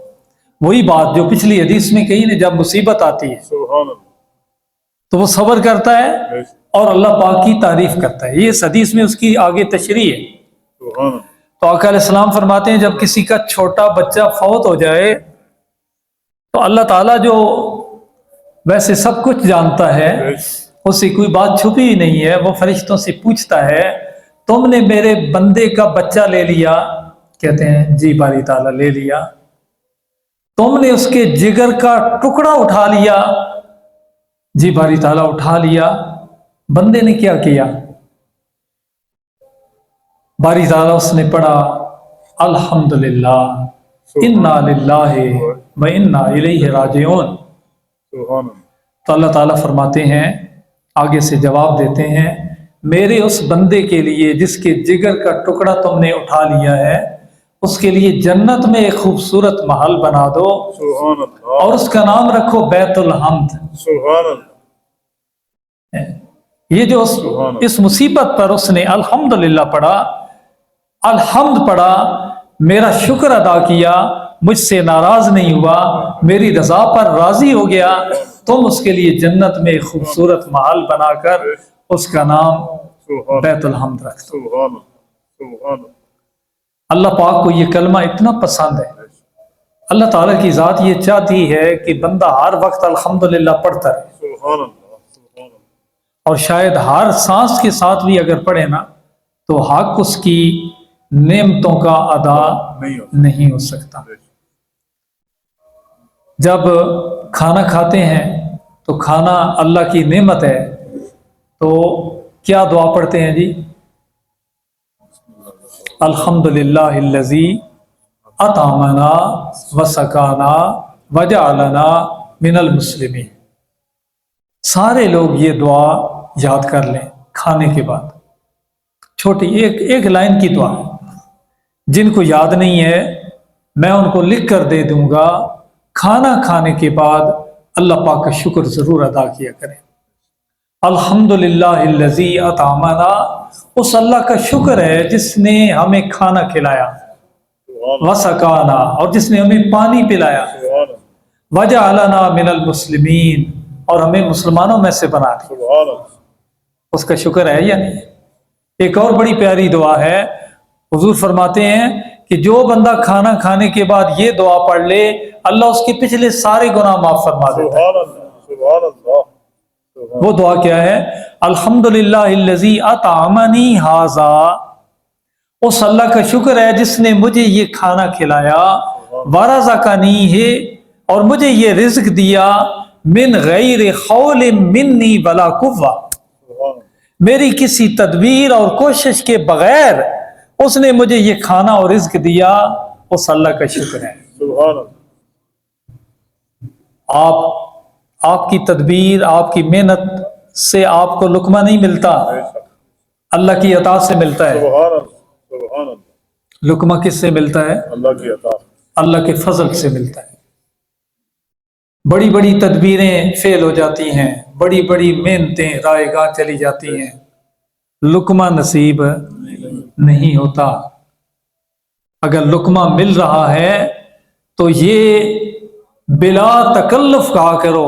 وہی بات جو پچھلی حدیث میں کہی نے، جب مصیبت آتی ہے سبحان اللہ. تو وہ صبر کرتا ہے اور اللہ پاک کی تعریف کرتا ہے. یہ اس حدیث میں اس کی آگے تشریح ہے. سبحان اللہ. تو آقا علیہ السلام فرماتے ہیں جب کسی کا چھوٹا بچہ فوت ہو جائے تو اللہ تعالیٰ جو ویسے سب کچھ جانتا ہے، اس سے کوئی بات چھپی ہی نہیں ہے، وہ فرشتوں سے پوچھتا ہے تم نے میرے بندے کا بچہ لے لیا؟ کہتے ہیں جی باری تعالیٰ لے لیا. تم نے اس کے جگر کا ٹکڑا اٹھا لیا؟ جی باری تعالیٰ اٹھا لیا. بندے نے کیا کیا؟ باری تعالیٰ اس نے پڑھا الحمدللہ انا للہ و انا الیہ راجعون. سبحان اللہ. تو اللہ تعالیٰ فرماتے ہیں، آگے سے جواب دیتے ہیں، میرے اس بندے کے لیے جس کے جگر کا ٹکڑا تم نے اٹھا لیا ہے، اس کے لیے جنت میں ایک خوبصورت محل بنا دو سبحان اللہ. اور اس کا نام رکھو بیت الحمد. سبحان اللہ. یہ جو اس مصیبت پر اس نے الحمدللہ پڑھا، الحمد پڑھا، میرا شکر ادا کیا، مجھ سے ناراض نہیں ہوا، میری رضا پر راضی ہو گیا، تم اس کے لیے جنت میں ایک خوبصورت محل بنا کر اس کا نام بیت الحمد رکھ دو. سبحان اللہ. سبحان اللہ. اللہ پاک کو یہ کلمہ اتنا پسند ہے. اللہ تعالیٰ کی ذات یہ چاہتی ہے کہ بندہ ہر وقت الحمدللہ پڑھتا رہے، سبحان اللہ. سبحان اللہ. اور شاید ہر سانس کے ساتھ بھی اگر پڑھے نا تو حق اس کی نعمتوں کا ادا نہیں ہو سکتا. جب کھانا کھاتے ہیں تو کھانا اللہ کی نعمت ہے، تو کیا دعا پڑھتے ہیں جی؟ الحمدللہ الذی اطعمنا وسقانا وجعلنا من المسلمین. سارے لوگ یہ دعا یاد کر لیں کھانے کے بعد. چھوٹی ایک لائن کی دعا ہے. جن کو یاد نہیں ہے میں ان کو لکھ کر دے دوں گا. کھانا کھانے کے بعد اللہ پاک کا شکر ضرور ادا کیا کریں. الحمدللہ الذی اطعمنا، اس اللہ کا شکر ہے جس نے ہمیں کھانا کھلایا، وسقانا، اور جس نے ہمیں پانی پلایا، وجعلنا من المسلمین، اور ہمیں مسلمانوں میں سے بنا دیا. اس کا شکر ہے یا نہیں؟ ایک اور بڑی پیاری دعا ہے. حضور فرماتے ہیں کہ جو بندہ کھانا کھانے کے بعد یہ دعا پڑھ لے، اللہ اس کے پچھلے سارے گناہ معاف فرما دیتا ہے. سبحان اللہ. وہ دعا کیا ہے؟ الحمدللہ الذی اطعمنی ھذا، اس اللہ کا شکر ہے جس نے مجھے یہ کھانا کھلایا، ورزقنی ہے، اور مجھے یہ رزق دیا، من غیر حول منی ولا قوہ، میری کسی تدبیر اور کوشش کے بغیر اس نے مجھے یہ کھانا اور رزق دیا. اس اللہ کا شکر ہے. سبحان اللہ. آپ کی تدبیر، آپ کی محنت سے آپ کو لقمہ نہیں ملتا، اللہ کی عطا سے ملتا ہے. سبحان اللہ. سبحان اللہ. لقمہ کس سے ملتا ہے؟ اللہ کی عطا، اللہ کے فضل سے ملتا ہے. بڑی بڑی تدبیریں فیل ہو جاتی ہیں، بڑی بڑی محنتیں رائے گاہ چلی جاتی ہیں، لقمہ نصیب نہیں ہوتا. اگر لقمہ مل رہا ہے تو یہ بلا تکلف کہا کرو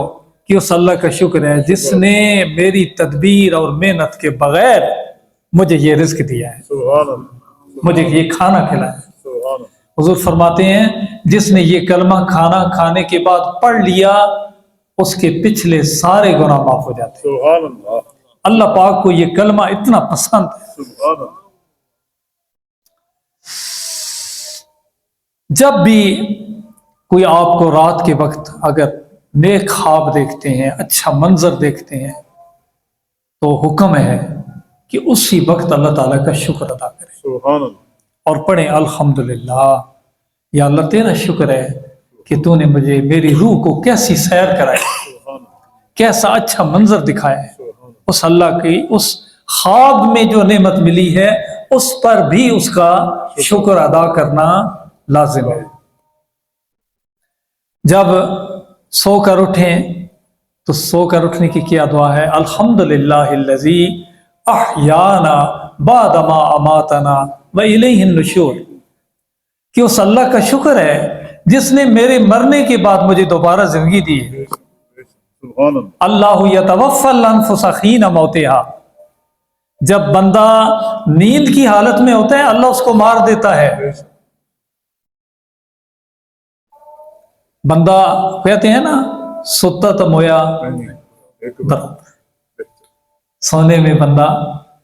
کہ اس اللہ کا شکر ہے جس نے میری تدبیر اور محنت کے بغیر مجھے یہ رزق دیا ہے، سبحان اللہ، مجھے یہ کھانا کھلایا ہے. سبحان اللہ. حضور فرماتے ہیں جس نے یہ کلمہ کھانا کھانے کے بعد پڑھ لیا اس کے پچھلے سارے گناہ معاف ہو جاتے ہیں. سبحان اللہ. اللہ پاک کو یہ کلمہ اتنا پسند ہے. سبحان اللہ. جب بھی کوئی آپ کو رات کے وقت اگر نیک خواب دیکھتے ہیں، اچھا منظر دیکھتے ہیں، تو حکم ہے کہ اسی وقت اللہ تعالیٰ کا شکر ادا کریں سبحان اللہ اور پڑھیں الحمدللہ، یا اللہ تیرا شکر ہے کہ تو نے مجھے میری روح کو کیسی سیر کرائی، سبحان اللہ کیسا اچھا منظر دکھایا ہے۔ سبحان اللہ اس اللہ کی اس خواب میں جو نعمت ملی ہے اس پر بھی اس کا شکر ادا کرنا لازم ہے۔ جب سو کر اٹھیں تو سو کر اٹھنے کی کیا دعا ہے؟ الحمدللہ الذی احیانا بعد ما اماتنا والیہ النشور، کہ اس اللہ کا شکر ہے جس نے میرے مرنے کے بعد مجھے دوبارہ زندگی دی ہے۔ سبحان اللہ اللہ یتوفی الانفس حین موتها، جب بندہ نیند کی حالت میں ہوتا ہے اللہ اس کو مار دیتا ہے۔ بندہ کہتے ہیں نا ستا تو مویا ایک برابر، سونے میں بندہ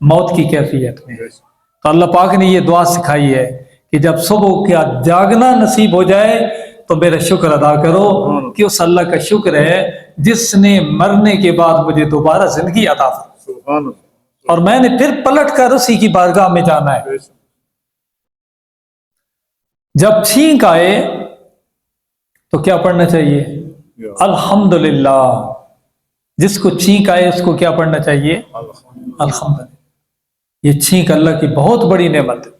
موت کی کیفیت میں ہے۔ تو اللہ پاک نے یہ دعا سکھائی ہے کہ جب صبح کیا جاگنا نصیب ہو جائے تو میرا شکر ادا کرو کہ اس اللہ کا شکر ہے جس نے مرنے کے بعد مجھے دوبارہ زندگی عطا فرمائی، سبحان اللہ اور میں نے پھر پلٹ کر اسی کی بارگاہ میں جانا ہے۔ جب چھینک آئے تو کیا پڑھنا چاہیے؟ الحمدللہ۔ جس کو چھینک آئے اس کو کیا پڑھنا چاہیے؟ الحمدللہ۔ یہ چھینک اللہ کی بہت بڑی نعمت ہے،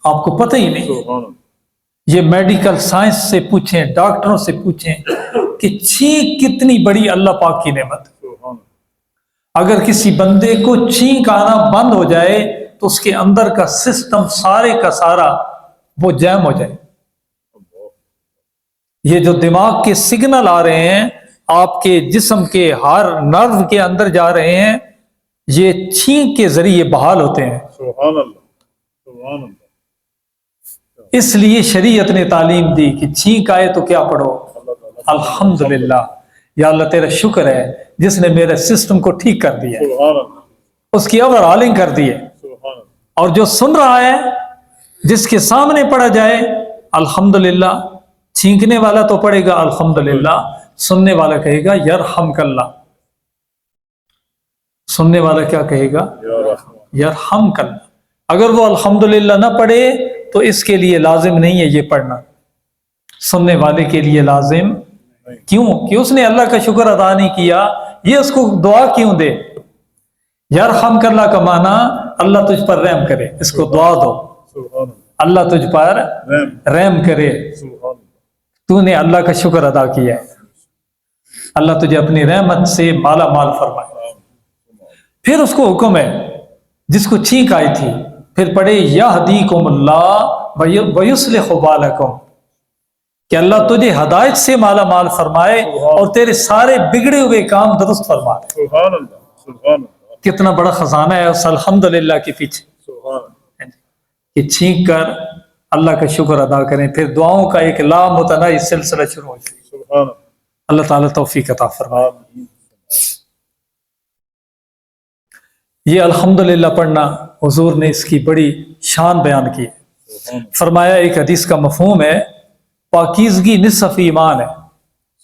آپ کو پتہ ہی نہیں۔ سبحان اللہ یہ میڈیکل سائنس سے پوچھیں، ڈاکٹروں سے پوچھیں کہ چھینک کتنی بڑی اللہ پاک کی نعمت ہے۔ سبحان اللہ اگر کسی بندے کو چھینک آنا بند ہو جائے تو اس کے اندر کا سسٹم سارے کا سارا وہ جیم ہو جائے۔ یہ جو دماغ کے سگنل آ رہے ہیں آپ کے جسم کے ہر نرو کے اندر جا رہے ہیں، یہ چھینک کے ذریعے بحال ہوتے ہیں۔ سبحان اللہ سبحان اللہ اس لیے شریعت نے تعلیم دی کہ چھینک آئے تو کیا پڑھو؟ الحمدللہ، یا اللہ تیرا شکر ہے جس نے میرے سسٹم کو ٹھیک کر دیا ہے، سبحان اللہ اس کی اوور ہالنگ کر دی ہے۔ سبحان اللہ اور جو سن رہا ہے جس کے سامنے پڑھا جائے الحمدللہ، چھینکنے والا تو پڑھے گا الحمدللہ، سننے والا کہے گا یرحمک اللہ۔ سننے والا کیا کہے گا؟ یا رحمان یرحمک اللہ۔ اگر وہ الحمدللہ نہ پڑھے تو اس کے لیے لازم نہیں ہے یہ پڑھنا، سننے والے کے لیے لازم کیوں؟ کہ اس نے اللہ کا شکر ادا نہیں کیا، یہ اس کو دعا کیوں دے؟ یرحمک اللہ کا معنی اللہ تجھ پر رحم کرے، اس کو دعا دو سبحان اللہ اللہ تجھ پر رحم کرے، سبحان اللہ تو نے اللہ کا شکر ادا کیا ہے، اللہ تجھے اپنی رحمت سے مالا مال فرمائے۔ پھر اس کو حکم ہے جس کو چھینک آئی تھی پھر پڑھے یہدیکم اللہ ویصلح بالکم، کہ اللہ تجھے ہدایت سے مالا مال فرمائے اور تیرے سارے بگڑے ہوئے کام درست فرمائے۔ سبحان اللہ سبحان اللہ کتنا بڑا خزانہ ہے اس الحمدللہ کے پیچھے، سبحان اللہ کہ چھینک کر اللہ کا شکر ادا کریں، پھر دعاؤں کا ایک لامتناہی سلسلہ شروع ہو جائے۔ سبحان اللہ اللہ تعالیٰ توفیق عطا فرمائے۔ آمین یہ الحمدللہ پڑھنا حضور نے اس کی بڑی شان بیان کی ہے۔ سبحان اللہ فرمایا ایک حدیث کا مفہوم ہے پاکیزگی نصف ایمان ہے،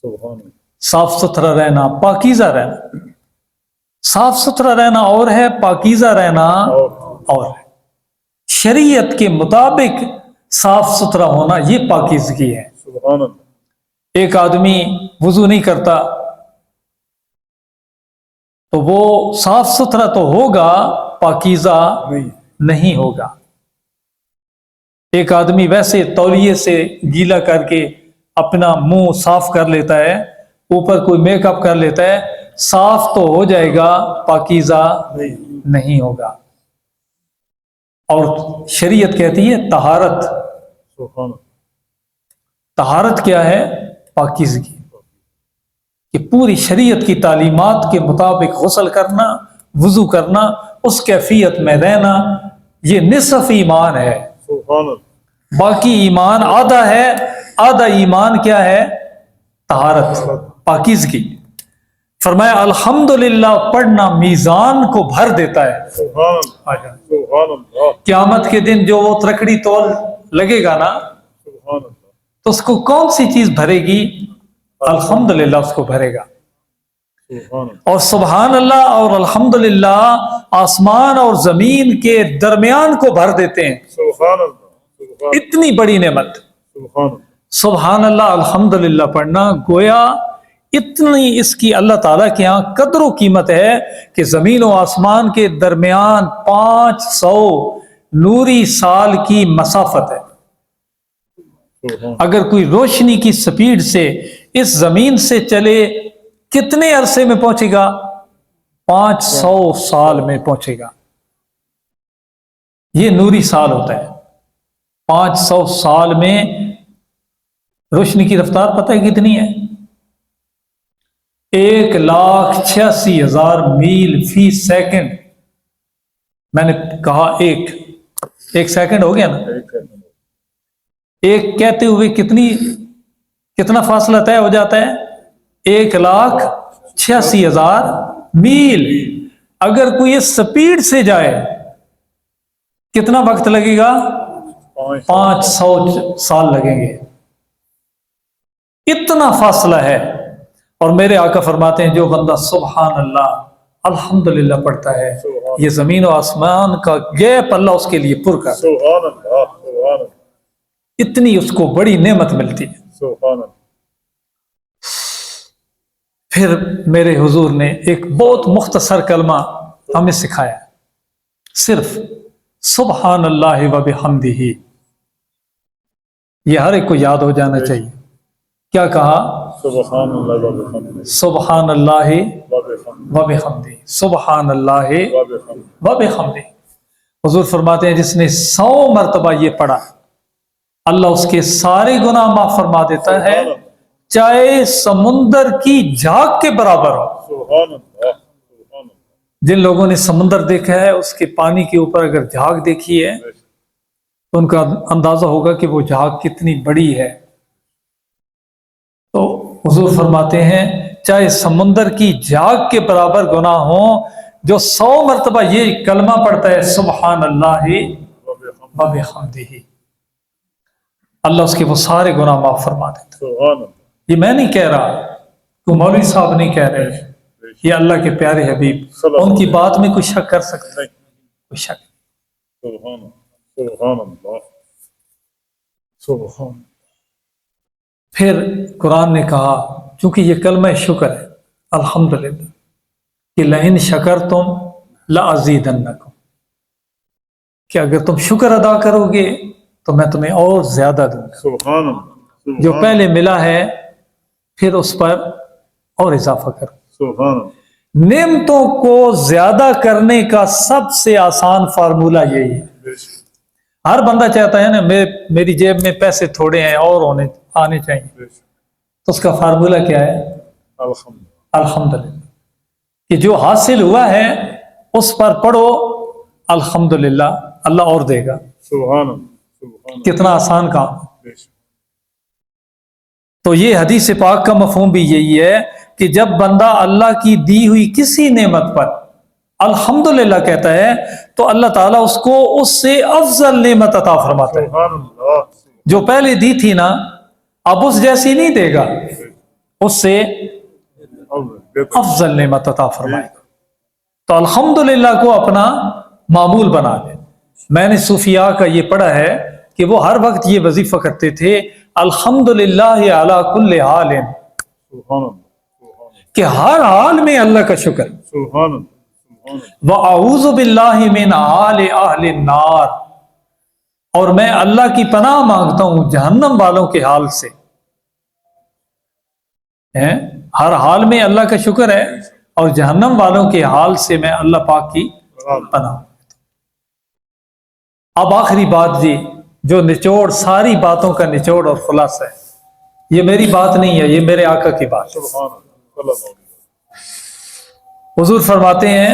سبحان اللہ صاف ستھرا رہنا، پاکیزہ رہنا۔ صاف ستھرا رہنا اور ہے، پاکیزہ رہنا اور ہے۔ شریعت کے مطابق صاف ستھرا ہونا یہ پاکیزگی ہے۔ سبحان اللہ ایک آدمی وضو نہیں کرتا تو وہ صاف ستھرا تو ہوگا، پاکیزہ نہیں ہوگا۔ ایک آدمی ویسے تولیے سے گیلا کر کے اپنا منہ صاف کر لیتا ہے، اوپر کوئی میک اپ کر لیتا ہے، صاف تو ہو جائے گا، پاکیزہ نہیں ہوگا۔ اور شریعت کہتی ہے طہارت۔ سبحان اللہ طہارت کیا ہے؟ پاکیزگی، کہ پوری شریعت کی تعلیمات کے مطابق غسل کرنا، وضو کرنا، اس کیفیت میں رہنا، یہ نصف ایمان ہے۔ سبحان اللہ باقی ایمان آدھا ہے۔ آدھا ایمان کیا ہے؟ طہارت، پاکیزگی۔ فرمایا الحمدللہ پڑھنا میزان کو بھر دیتا ہے۔ سبحان اللہ سبحان اللہ قیامت کے دن جو وہ ترکڑی تول لگے گا نا سبحان اللہ تو اس کو کون سی چیز بھرے گی؟ الحمدللہ اس کو بھرے گا۔ سبحان اور سبحان اللہ اور الحمدللہ آسمان اور زمین کے درمیان کو بھر دیتے ہیں. سبحان اللہ سبحان اتنی بڑی نعمت. سبحان اللہ سبحان اللہ الحمدللہ پڑھنا گویا اتنی اس کی اللہ تعالیٰ کے ہاں قدر و قیمت ہے کہ زمین و آسمان کے درمیان 500 نوری سال کی مسافت ہے. سبحان اگر کوئی روشنی کی سپیڈ سے اس زمین سے چلے کتنے عرصے میں پہنچے گا؟ 500 سال میں پہنچے گا. یہ نوری سال ہوتا ہے. 500 سال میں روشنی کی رفتار پتہ ہے کتنی ہے؟ 1,86,000 میل فی سیکنڈ. میں نے کہا ایک سیکنڈ ہو گیا نا. ایک کہتے ہوئے کتنا فاصلہ طے ہو جاتا ہے؟ 1,86,000 میل. اگر کوئی اس سپیڈ سے جائے کتنا وقت لگے گا؟ 500 سال لگیں گے. اتنا فاصلہ ہے. اور میرے آقا فرماتے ہیں جو بندہ سبحان اللہ الحمدللہ پڑھتا ہے یہ زمین و آسمان کا گیپ اللہ اس کے لیے پر کر. سبحان اللہ سبحان اللہ اتنی اس کو بڑی نعمت ملتی ہے. سبحان اللہ پھر میرے حضور نے ایک بہت مختصر کلمہ ہمیں سکھایا. صرف سبحان اللہ و بحمدہ. یہ ہر ایک کو یاد ہو جانا چاہیے. کیا کہا؟ سبحان اللہ و بحمدہ سبحان اللہ و بحمدہ و بحمدہ. سبحان اللہ و بحمدہ و بحمدہ. حضور فرماتے ہیں جس نے 100 مرتبہ یہ پڑھا اللہ اس کے سارے گناہ معاف فرما دیتا ہے چاہے سمندر کی جھاگ کے برابر ہو. سبحان اللہ سبحان اللہ جن لوگوں نے سمندر دیکھا ہے اس کے پانی کے اوپر اگر جھاگ دیکھی ہے تو ان کا اندازہ ہوگا کہ وہ جھاگ کتنی بڑی ہے. تو حضور فرماتے ہیں چاہے سمندر کی جھاگ کے برابر گناہ ہوں جو 100 مرتبہ یہ کلمہ پڑھتا ہے سبحان اللہ و بحمدہ و بحمدہ اللہ اس کے وہ سارے گناہ معاف فرما دیتا ہے. سبحان اللہ یہ میں نہیں کہہ رہا تو مولوی صاحب نہیں کہہ رہے. یہ اللہ کے پیارے حبیب ان کی بات میں کوئی شک کر سکتا ہے؟ کوئی شک. سبحان اللہ سبحان اللہ سبحان پھر قرآن نے کہا چونکہ یہ کلمہ شکر ہے الحمدللہ کہ لئن شکرتم لازیدنکم کہ اگر تم شکر ادا کرو گے تو میں تمہیں اور زیادہ دوں گا. سبحان اللہ جو پہلے ملا ہے پھر اس پر اور اضافہ کرو. سبحان اللہ نعمتوں کو زیادہ کرنے کا سب سے آسان فارمولہ یہی ہے. بے شک ہر بندہ چاہتا ہے نا میری جیب میں پیسے تھوڑے ہیں اور آنے چاہیے. بے شک تو اس کا فارمولہ کیا ہے؟ الحمدللہ الحمدللہ کہ جو حاصل ہوا ہے اس پر پڑھو الحمدللہ اللہ اور دے گا. سبحان اللہ سبحان اللہ کتنا آسان کام. بے شک تو یہ حدیث پاک کا مفہوم بھی یہی ہے کہ جب بندہ اللہ کی دی ہوئی کسی نعمت پر الحمدللہ کہتا ہے تو اللہ تعالیٰ اس کو اس سے افضل نعمت عطا فرماتا ہے. سبحان اللہ جو پہلے دی تھی نا اب اس جیسی نہیں دے گا اس سے افضل نعمت عطا فرمائے گا. تو الحمدللہ کو اپنا معمول بنا لے. میں نے صوفیاء کا یہ پڑھا ہے کہ وہ ہر وقت یہ وظیفہ کرتے تھے الحمدللہ علی کل حال سبحان اللہ کہ ہر حال میں اللہ کا شکر. سبحان اللہ سبحان اللہ وَأَعُوذُ بِاللَّهِ مِنْ حَالِ أَهْلِ النَّارِ اور میں اللہ کی پناہ مانگتا ہوں جہنم والوں کے حال سے. ہر حال میں اللہ کا شکر ہے اور جہنم والوں کے حال سے میں اللہ پاک کی پناہ. اب آخری بات جی جو نچوڑ ساری باتوں کا نچوڑ اور خلاصہ ہے. یہ میری بات نہیں ہے یہ میرے آقا کی بات ہے. سبحان اللہ صلی اللہ علیہ وسلم. حضور فرماتے ہیں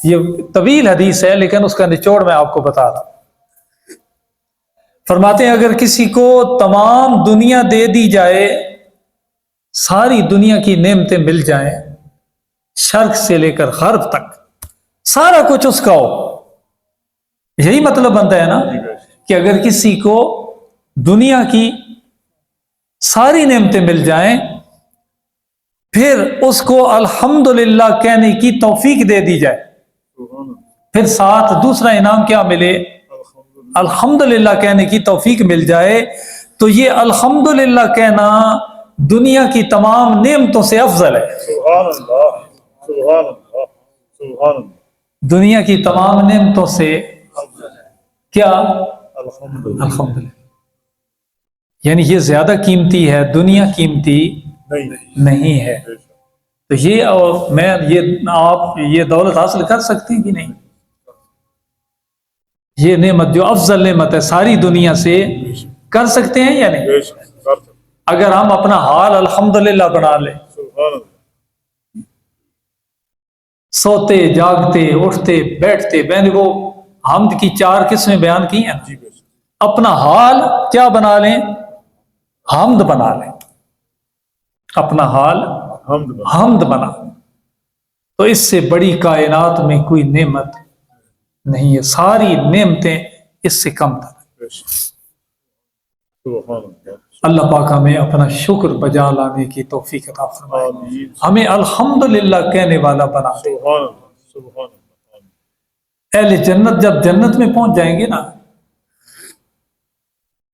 یہ طویل حدیث ہے لیکن اس کا نچوڑ میں آپ کو بتا رہا ہوں. فرماتے ہیں اگر کسی کو تمام دنیا دے دی جائے ساری دنیا کی نعمتیں مل جائیں شرق سے لے کر غرب تک سارا کچھ اس کا ہو یہی مطلب بنتا ہے نا کہ اگر کسی کو دنیا کی ساری نعمتیں مل جائیں پھر اس کو الحمدللہ کہنے کی توفیق دے دی جائے، سبحان اللہ، پھر ساتھ دوسرا انعام کیا ملے؟ الحمدللہ، الحمدللہ کہنے کی توفیق مل جائے، تو یہ الحمدللہ کہنا دنیا کی تمام نعمتوں سے افضل ہے۔ سبحان اللہ، سبحان اللہ، سبحان اللہ، دنیا کی تمام نعمتوں سے کیا؟ الحمدللہ، الحمدللہ، یعنی یہ زیادہ قیمتی ہے، دنیا قیمتی نہیں ہے۔ بے شک، تو یہ اور میں یہ آپ یہ دولت حاصل کر سکتے ہیں کہ نہیں؟ یہ نعمت جو افضل نعمت ہے ساری دنیا سے، کر سکتے ہیں یا نہیں؟ بے شک، کر سکتے، اگر ہم اپنا حال الحمدللہ بنا لیں، سبحان اللہ، سوتے جاگتے اٹھتے بیٹھتے، میں نے وہ حمد کی 4 قسمیں بیان کی ہیں نا، جی بے شک، اپنا حال کیا بنا لیں؟ حمد بنا لیں، اپنا حال الحمدللہ، حمد بنا لیں، تو اس سے بڑی کائنات میں کوئی نعمت نہیں ہے، ساری نعمتیں اس سے کم تر۔ بے شک، سبحان اللہ، اللہ پاک ہمیں اپنا شکر بجا لانے کی توفیق عطا فرمائے، آمین، ہمیں الحمدللہ کہنے والا بنا دے۔ سبحان اللہ، سبحان اللہ، آمین، اہل جنت جب جنت میں پہنچ جائیں گے نا،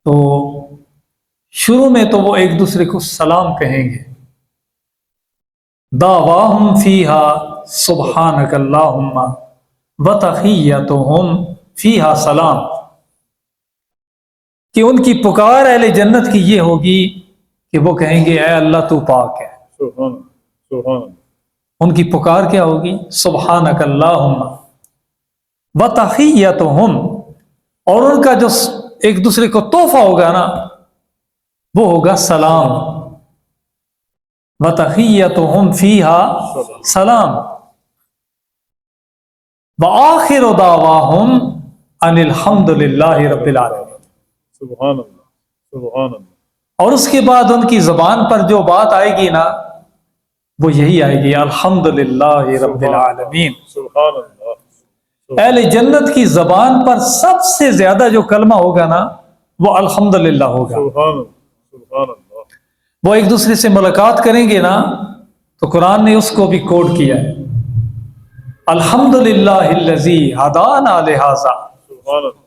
تو شروع میں تو وہ ایک دوسرے کو سلام کہیں گے، دعواہم فیہا سبحانک اللہم وتحیتہم فیہا سلام، کہ ان کی پکار اہل جنت کی یہ ہوگی کہ وہ کہیں گے اے اللہ تو پاک ہے۔ سبحان اللہ، سبحان اللہ، ان کی پکار کیا ہوگی؟ سبحانک اللہم وتحیتہم، اور ان کا جو ایک دوسرے کو تحفہ ہوگا نا، وہ ہوگا سلام، وتحیتہم فیہا سلام، وآخر دعواہم ان الحمد للہ رب العالمین، سبحان اللہ، سبحان اللہ، اور اس کے بعد ان کی زبان پر جو بات آئے گی نا، وہ یہی آئے گی الحمد للہ رب العالمین۔ سبحان اللہ، اہل جنت کی زبان پر سب سے زیادہ جو کلمہ ہوگا نا، وہ الحمد للہ ہوگا۔ سبحان اللہ، سبحان اللہ، وہ ایک دوسرے سے ملاقات کریں گے نا، تو قرآن نے اس کو بھی کوڈ کیا ہے، الحمد للہ الذی ہدانا لہذا، سبحان اللہ،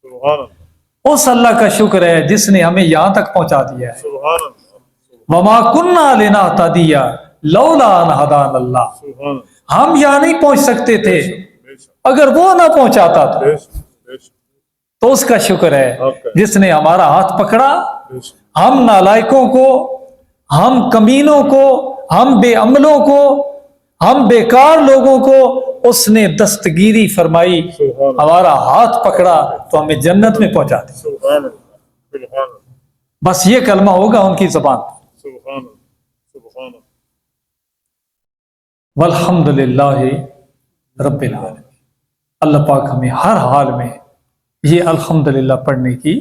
سبحان اللہ، اس اللہ کا شکر ہے جس نے ہمیں یہاں تک پہنچا دیا ہے، سبحان اللہ، وما کننا لنہتدی لولا ان ہدانا اللہ، سبحان اللہ، ہم یہاں نہیں پہنچ سکتے تھے بے شک، اگر وہ نہ پہنچاتا تو۔ بے شک، بے شک، تو اس کا شکر ہے جس نے ہمارا ہاتھ پکڑا، بے شک، ہم نالائکوں کو، ہم کمینوں کو، ہم بے عملوں کو، ہم بیکار لوگوں کو اس نے دستگیری فرمائی، سبحان اللہ، ہمارا ہاتھ پکڑا تو ہمیں جنت میں پہنچا دیا۔ سبحان اللہ، سبحان اللہ، بس یہ کلمہ ہوگا ان کی زبان پر، سبحان اللہ، سبحان اللہ، والحمد للہ رب العالمین۔ اللہ پاک ہمیں ہر حال میں یہ الحمدللہ پڑھنے کی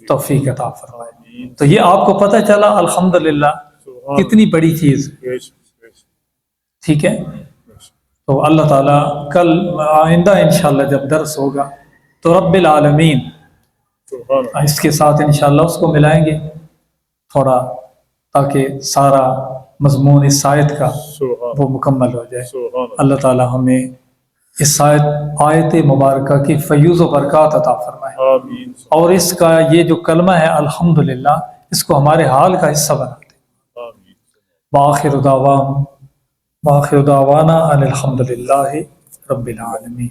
توفیق عطا فرمائے۔ آمین، تو یہ آپ کو پتہ چلا الحمدللہ سبحان کتنی بڑی چیز ہے، بے شک، بے شک، ٹھیک ہے؟ بے شک، تو اللہ تعالیٰ کل آئندہ انشاءاللہ جب درس ہوگا تو رب العالمین سبحان اللہ، اس کے ساتھ انشاءاللہ اس کو ملائیں گے تھوڑا، تاکہ سارا مضمون اس آیت کا سبحان وہ مکمل ہو جائے۔ سبحان اللہ، اللہ تعالیٰ ہمیں اس آیت مبارکہ کی فیوز و برکات عطا فرمائے، آمین، اور اس کا یہ جو کلمہ ہے الحمدللہ، اس کو ہمارے حال کا حصہ بنا دے۔ آمین، وآخر دعوانا ان الحمد للہ رب العالمین۔